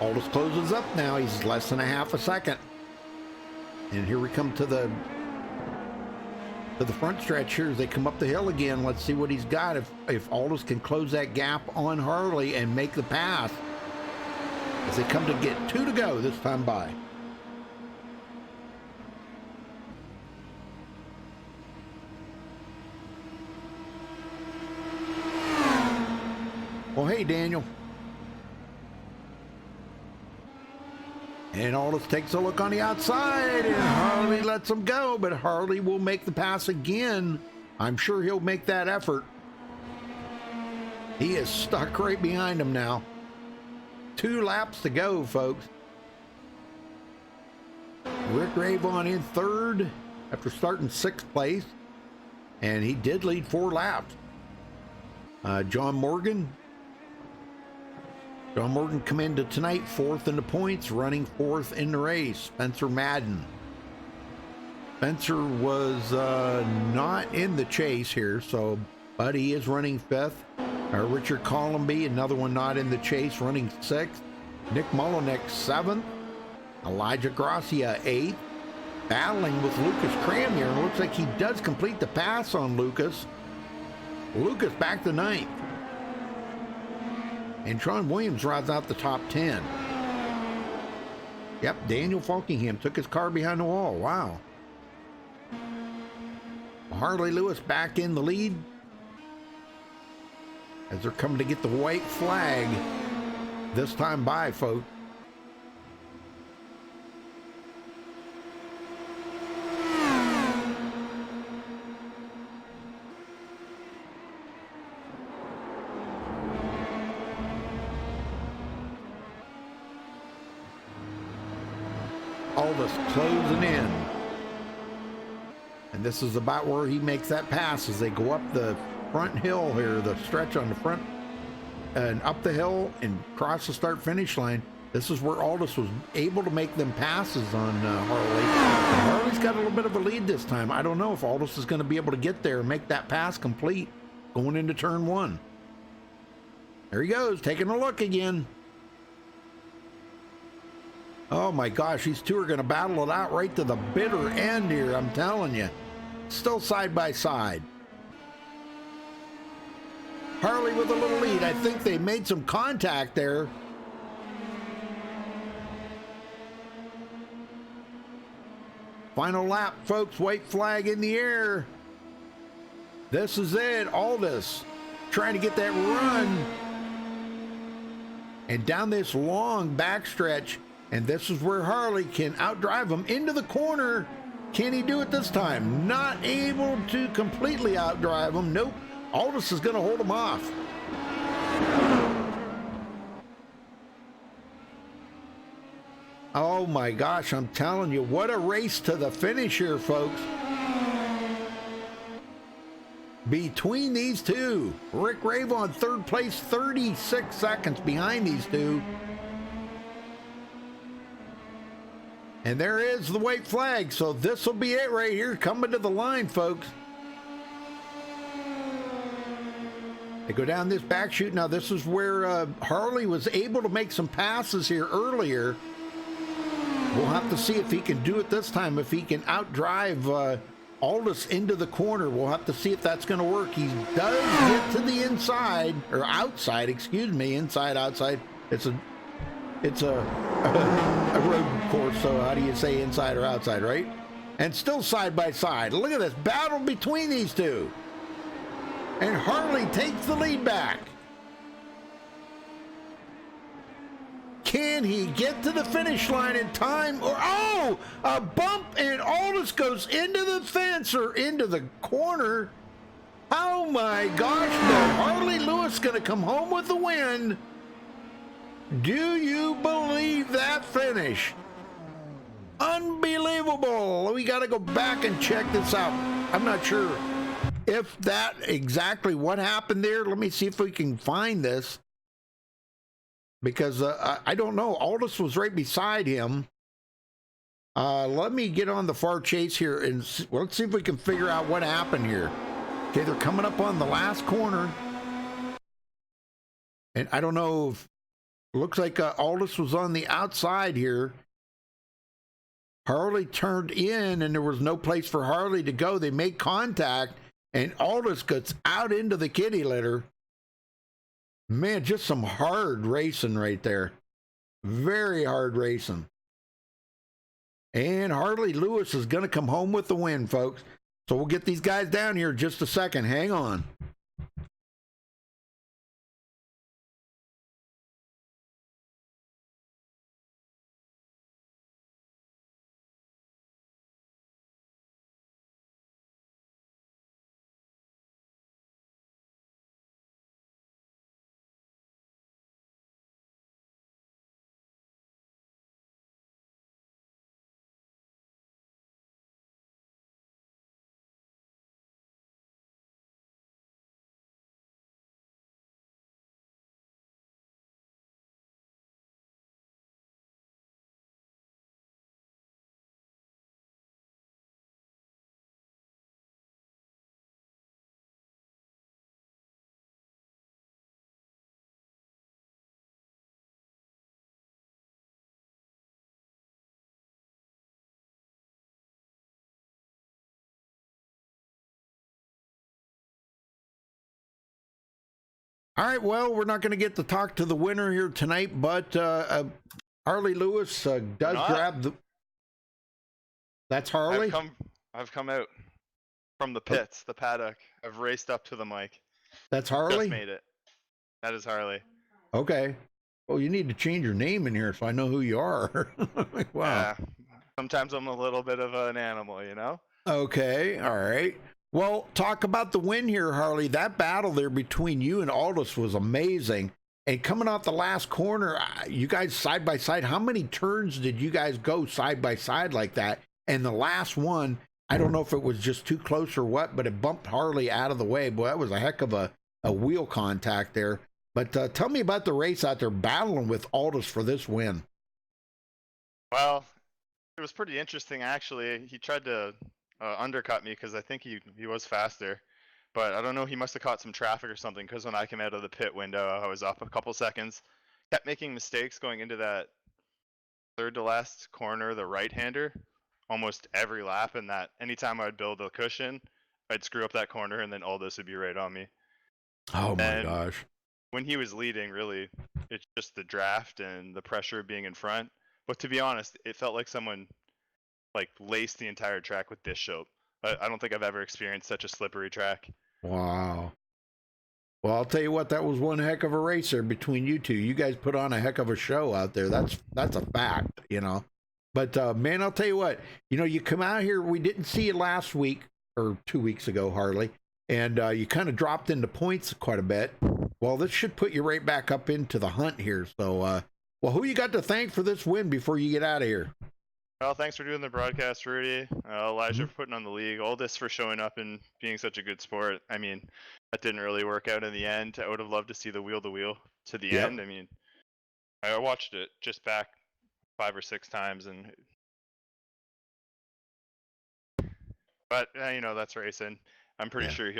Aldous closes up now. He's less than a half a second. And here we come to the front stretch here as they come up the hill again. Let's see what he's got. If Aldous can close that gap on Harley and make the pass as they come to get 2 to go this time by. Well, hey, Daniel. And Aldous takes a look on the outside, and Harley lets him go, but Harley will make the pass again. I'm sure he'll make that effort. He is stuck right behind him now. 2 laps to go, folks. Rick Ravon in 3rd after starting 6th place, and he did lead 4 laps. John Morgan come into tonight 4th in the points, running 4th in the race. Spencer Madden. Spencer was not in the chase here, but he is running 5th. Richard Colomby, another one not in the chase, running 6th. Nick Mullinex 7th. Elijah Gracia 8th. Battling with Lucas Cram here, and it looks like he does complete the pass on Lucas. Lucas back to 9th. And Sean Williams rides out the top 10. Yep, Daniel Falkingham took his car behind the wall. Wow. Harley Lewis back in the lead as they're coming to get the white flag this time by, folks. Aldous closing in. And this is about where he makes that pass as they go up the front hill here, the stretch on the front and up the hill and cross the start finish line. This is where Aldous was able to make them passes on Harley. And Harley's got a little bit of a lead this time. I don't know if Aldous is going to be able to get there and make that pass complete going into turn 1. There he goes, taking a look again. Oh my gosh, these two are going to battle it out right to the bitter end here, I'm telling you. Still side by side. Harley with a little lead. I think they made some contact there. Final lap, folks. White flag in the air. This is it. Aldous trying to get that run. And down this long backstretch. And this is where Harley can outdrive him into the corner. Can he do it this time? Not able to completely outdrive him. Nope. Aldous is going to hold him off. Oh my gosh, I'm telling you, what a race to the finish here, folks. Between these two, Rick Ravon 3rd place, 36 seconds behind these two. And there is the white flag, so this will be it right here, coming to the line, folks. They go down this back chute. Now, this is where Harley was able to make some passes here earlier. We'll have to see if he can do it this time, if he can outdrive Aldous into the corner. We'll have to see if that's going to work. He does get to the inside, or outside, excuse me, inside, outside. It's a road course, so how do you say inside or outside, right? And still side by side. Look at this battle between these two. And Harley takes the lead back. Can he get to the finish line in time? Or, oh, a bump, and Aldous goes into the fence or into the corner. Oh my gosh, no. Harley Lewis going to come home with the win. Do you believe that finish? Unbelievable. We got to go back and check this out. I'm not sure if that exactly what happened there. Let me see if we can find this. Because I don't know. Aldous was right beside him. Let me get on the far chase here and let's see if we can figure out what happened here. Okay, they're coming up on the last corner. And I don't know if looks like Aldous was on the outside here. Harley turned in and there was no place for Harley to go. They made contact and Aldous gets out into the kitty litter. Man, just some hard racing right there. Very hard racing. And Harley Lewis is going to come home with the win, folks. So we'll get these guys down here in just a second. Hang on. All right, well, we're not going to get to talk to the winner here tonight, but Harley Lewis does grab the... That's Harley? I've come out from the pits, the paddock. I've raced up to the mic. That's Harley? Just made it. That is Harley. Okay. Well, you need to change your name in here so I know who you are. Wow. Yeah. Sometimes I'm a little bit of an animal, you know? Okay, all right. Well, talk about the win here, Harley. That battle there between you and Aldous was amazing. And coming off the last corner, you guys side by side, how many turns did you guys go side by side like that? And the last one, I don't know if it was just too close or what, but it bumped Harley out of the way. Boy, that was a heck of a wheel contact there. But tell me about the race out there battling with Aldous for this win. Well, it was pretty interesting, actually. He tried to undercut me because I think he was faster. But I don't know, he must have caught some traffic or something, because when I came out of the pit window, I was up a couple seconds. Kept making mistakes going into that third to last corner, the right-hander, almost every lap, and that anytime I would build a cushion, I'd screw up that corner, and then Aldous would be right on me. Oh my gosh. When he was leading, really, it's just the draft and the pressure of being in front. But to be honest, it felt like someone laced the entire track with dish soap. I don't think I've ever experienced such a slippery track. Wow. Well, I'll tell you what, that was one heck of a race there between you two. You guys put on a heck of a show out there. That's a fact, you know. But man, I'll tell you what, you know, you come out here, we didn't see you last week or 2 weeks ago, Harley, and you kind of dropped into points quite a bit. Well, this should put you right back up into the hunt here. So, well, who you got to thank for this win before you get out of here? Well, thanks for doing the broadcast, Rudy. Elijah for putting on the league. Aldous for showing up and being such a good sport. I mean, that didn't really work out in the end. I would have loved to see the wheel-to-wheel to the end. I mean, I watched it just back 5 or 6 times, but you know, that's racing. I'm pretty sure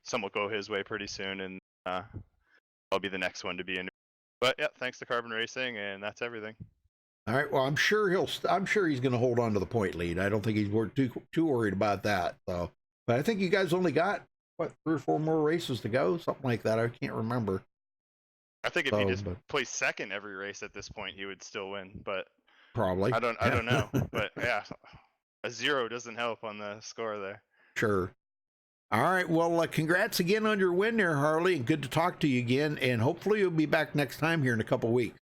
some will go his way pretty soon, and I'll be the next one to be in. But yeah, thanks to Carbon Racing, and that's everything. All right. Well, I'm sure he's going to hold on to the point lead. I don't think he's too worried about that. So, but I think you guys only got 3 or 4 more races to go, something like that. I can't remember. I think if he just placed second every race at this point, he would still win. But probably. I don't know. But yeah, a 0 doesn't help on the score there. Sure. All right. Well, congrats again on your win there, Harley, and good to talk to you again. And hopefully you'll be back next time here in a couple weeks.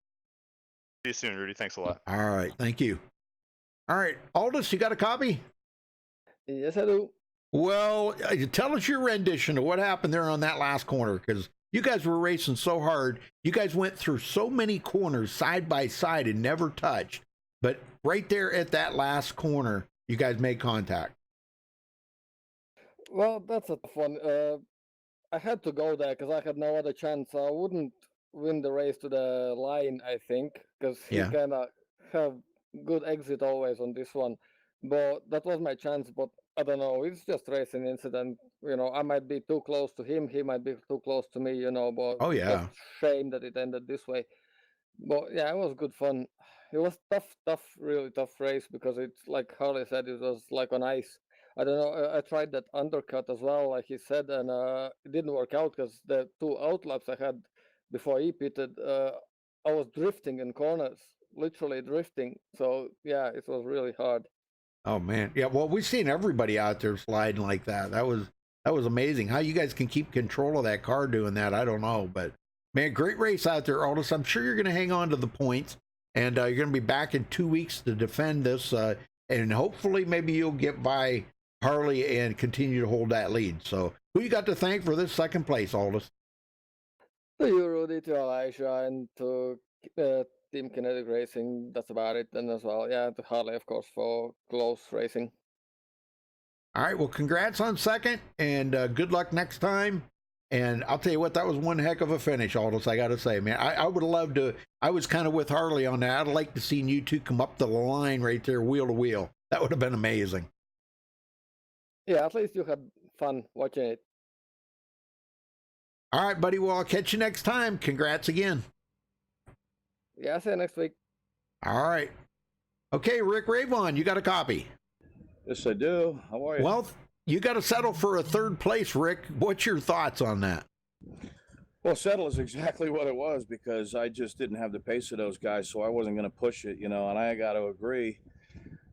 you soon, Rudy. Thanks a lot. All right. Thank you. All right. Aldous, you got a copy? Yes, I do. Well, tell us your rendition of what happened there on that last corner, because you guys were racing so hard. You guys went through so many corners side by side and never touched. But right there at that last corner, you guys made contact. Well, that's a tough one. I had to go there because I had no other chance. I wouldn't win the race to the line, I think, because he kind of have good exit always on this one. But that was my chance. But I don't know. It's just racing incident. You know, I might be too close to him. He might be too close to me. You know, but just shame that it ended this way. But yeah, it was good fun. It was tough, really tough race because it's like Harley said, it was like on ice. I don't know. I tried that undercut as well, like he said, and it didn't work out because the 2 outlaps I had before he pitted, I was drifting in corners, literally drifting. So yeah, it was really hard. Oh man, yeah. Well, we've seen everybody out there sliding like that. That was amazing. How you guys can keep control of that car doing that, I don't know. But man, great race out there, Aldous. I'm sure you're going to hang on to the points, and you're going to be back in 2 weeks to defend this, and hopefully maybe you'll get by Harley and continue to hold that lead. So, who you got to thank for this second place, Aldous? To you, Rudy, to Elijah, and to Team Kinetic Racing. That's about it. And as well, yeah, to Harley, of course, for close racing. All right. Well, congrats on second, and good luck next time. And I'll tell you what, that was one heck of a finish, Aldous, I got to say, man. I would have loved to. I was kind of with Harley on that. I'd like to see you two come up the line right there, wheel to wheel. That would have been amazing. Yeah, at least you had fun watching it. All right, buddy. Well, I'll catch you next time. Congrats again. Yeah, see you next week. All right. Okay, Rick Ravon, you got a copy? Yes, I do. How are you? Well, you got to settle for a third place, Rick. What's your thoughts on that? Well, settle is exactly what it was because I just didn't have the pace of those guys, so I wasn't going to push it, you know. And I got to agree.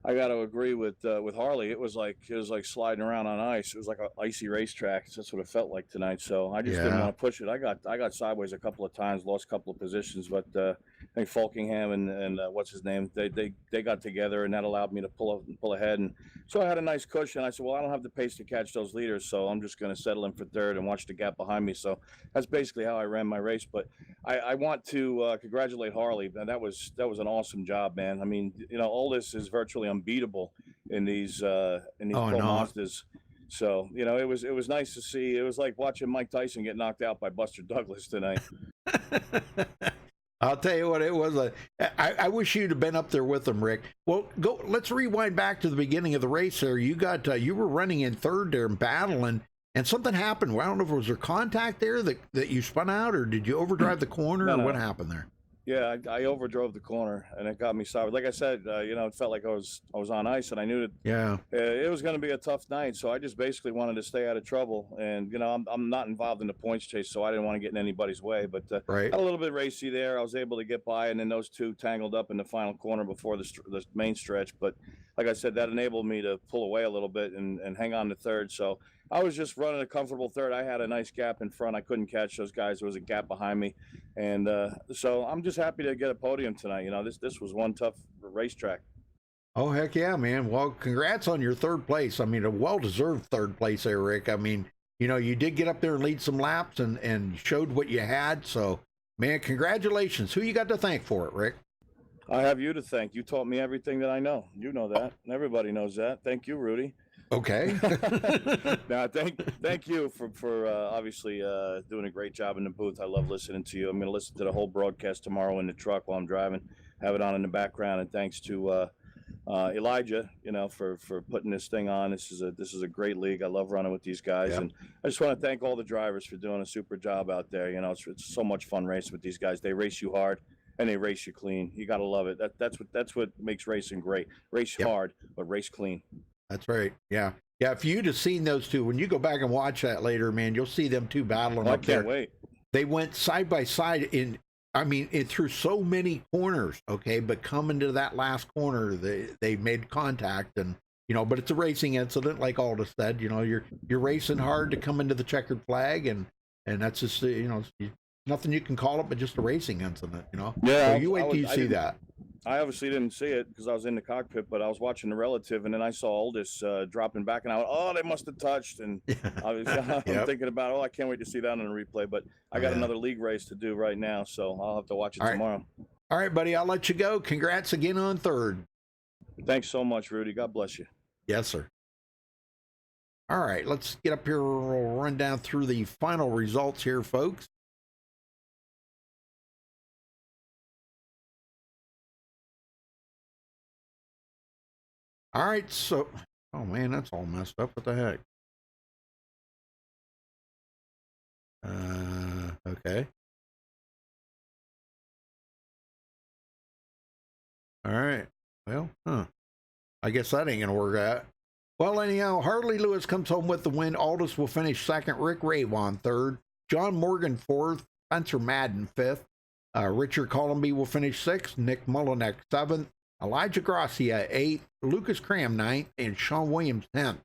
with Harley. It was like sliding around on ice. It was like an icy racetrack. That's what it felt like tonight. So I just didn't want to push it. I got sideways a couple of times, lost a couple of positions, but I think Folkingham and what's his name, they got together, and that allowed me to pull ahead. And so I had a nice cushion. I said, well, I don't have the pace to catch those leaders, so I'm just going to settle in for third and watch the gap behind me. So that's basically how I ran my race. But I want to congratulate Harley. That was an awesome job, man. I mean, you know, all this is virtually unbeatable in these Pro Mazdas. So, you know, it was nice to see. It was like watching Mike Tyson get knocked out by Buster Douglas tonight. I'll tell you what, it was I wish you'd have been up there with them, Rick. Well, let's rewind back to the beginning of the race there. You were running in third there and battling, and something happened. Well, I don't know if was there contact there that you spun out, or did you overdrive the corner, or what happened there? Yeah, I overdrove the corner, and it got me sideways. Like I said, you know, it felt like I was on ice, and I knew that it was going to be a tough night. So I just basically wanted to stay out of trouble. And you know, I'm not involved in the points chase, so I didn't want to get in anybody's way. But had a little bit racy there. I was able to get by, and then those two tangled up in the final corner before the main stretch. But like I said, that enabled me to pull away a little bit and hang on to third. So I was just running a comfortable third. I had a nice gap in front. I couldn't catch those guys. There was a gap behind me. And so I'm just happy to get a podium tonight. You know, this was one tough racetrack. Oh, heck yeah, man. Well, congrats on your third place. I mean, a well-deserved third place there, Rick. I mean, you know, you did get up there and lead some laps and showed what you had. So, man, congratulations. Who you got to thank for it, Rick? I have you to thank. You taught me everything that I know. You know that. And everybody knows that. Thank you, Rudy. Okay. Now, thank you for obviously doing a great job in the booth. I love listening to you. I'm going to listen to the whole broadcast tomorrow in the truck while I'm driving, have it on in the background. And thanks to Elijah, you know, for putting this thing on. This is a great league. I love running with these guys, and I just want to thank all the drivers for doing a super job out there. You know, it's so much fun racing with these guys. They race you hard and they race you clean. You got to love it. That's what makes racing great. Race hard, but race clean. That's right. Yeah. Yeah. If you'd have seen those two, when you go back and watch that later, man, you'll see them two battling up there. I can't wait. They went side by side through so many corners. Okay. But coming to that last corner, they made contact, and, you know, but it's a racing incident. Like Aldous said, you know, you're racing hard to come into the checkered flag, and that's just, you know, nothing you can call it but just a racing incident, you know? Yeah. So you wait till you see that. I obviously didn't see it because I was in the cockpit, but I was watching the relative, and then I saw Aldous dropping back, and I went, "Oh, they must have touched." And I'm thinking about, "Oh, I can't wait to see that on the replay." But I got another league race to do right now, so I'll have to watch it tomorrow. All right, buddy, I'll let you go. Congrats again on third. Thanks so much, Rudy. God bless you. Yes, sir. All right, let's get up here. We'll run down through the final results here, folks. All right, so, oh man, that's all messed up. What the heck? Okay. All right. Well, I guess that ain't gonna work out. Well, anyhow, Harley Lewis comes home with the win. Aldous will finish second. Rick Rayvon third. John Morgan fourth. Spencer Madden fifth. Richard Columby will finish sixth. Nick Mullinex seventh. Elijah Gracia 8th, Lucas Cram 9th, and Sean Williams 10th.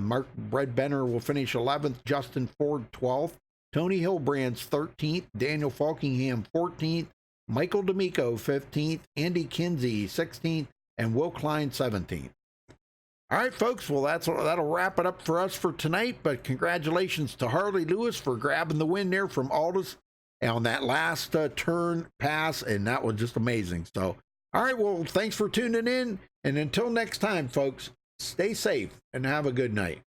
Mark Bredbenner will finish 11th, Justin Ford 12th, Tony Hillbrands 13th, Daniel Falkingham 14th, Michael D'Amico 15th, Andy Kinsey 16th, and Will Klein 17th. All right, folks, well, that'll wrap it up for us for tonight, but congratulations to Harley Lewis for grabbing the win there from Aldous on that last turn pass, and that was just amazing. So, all right, well, thanks for tuning in, and until next time, folks, stay safe and have a good night.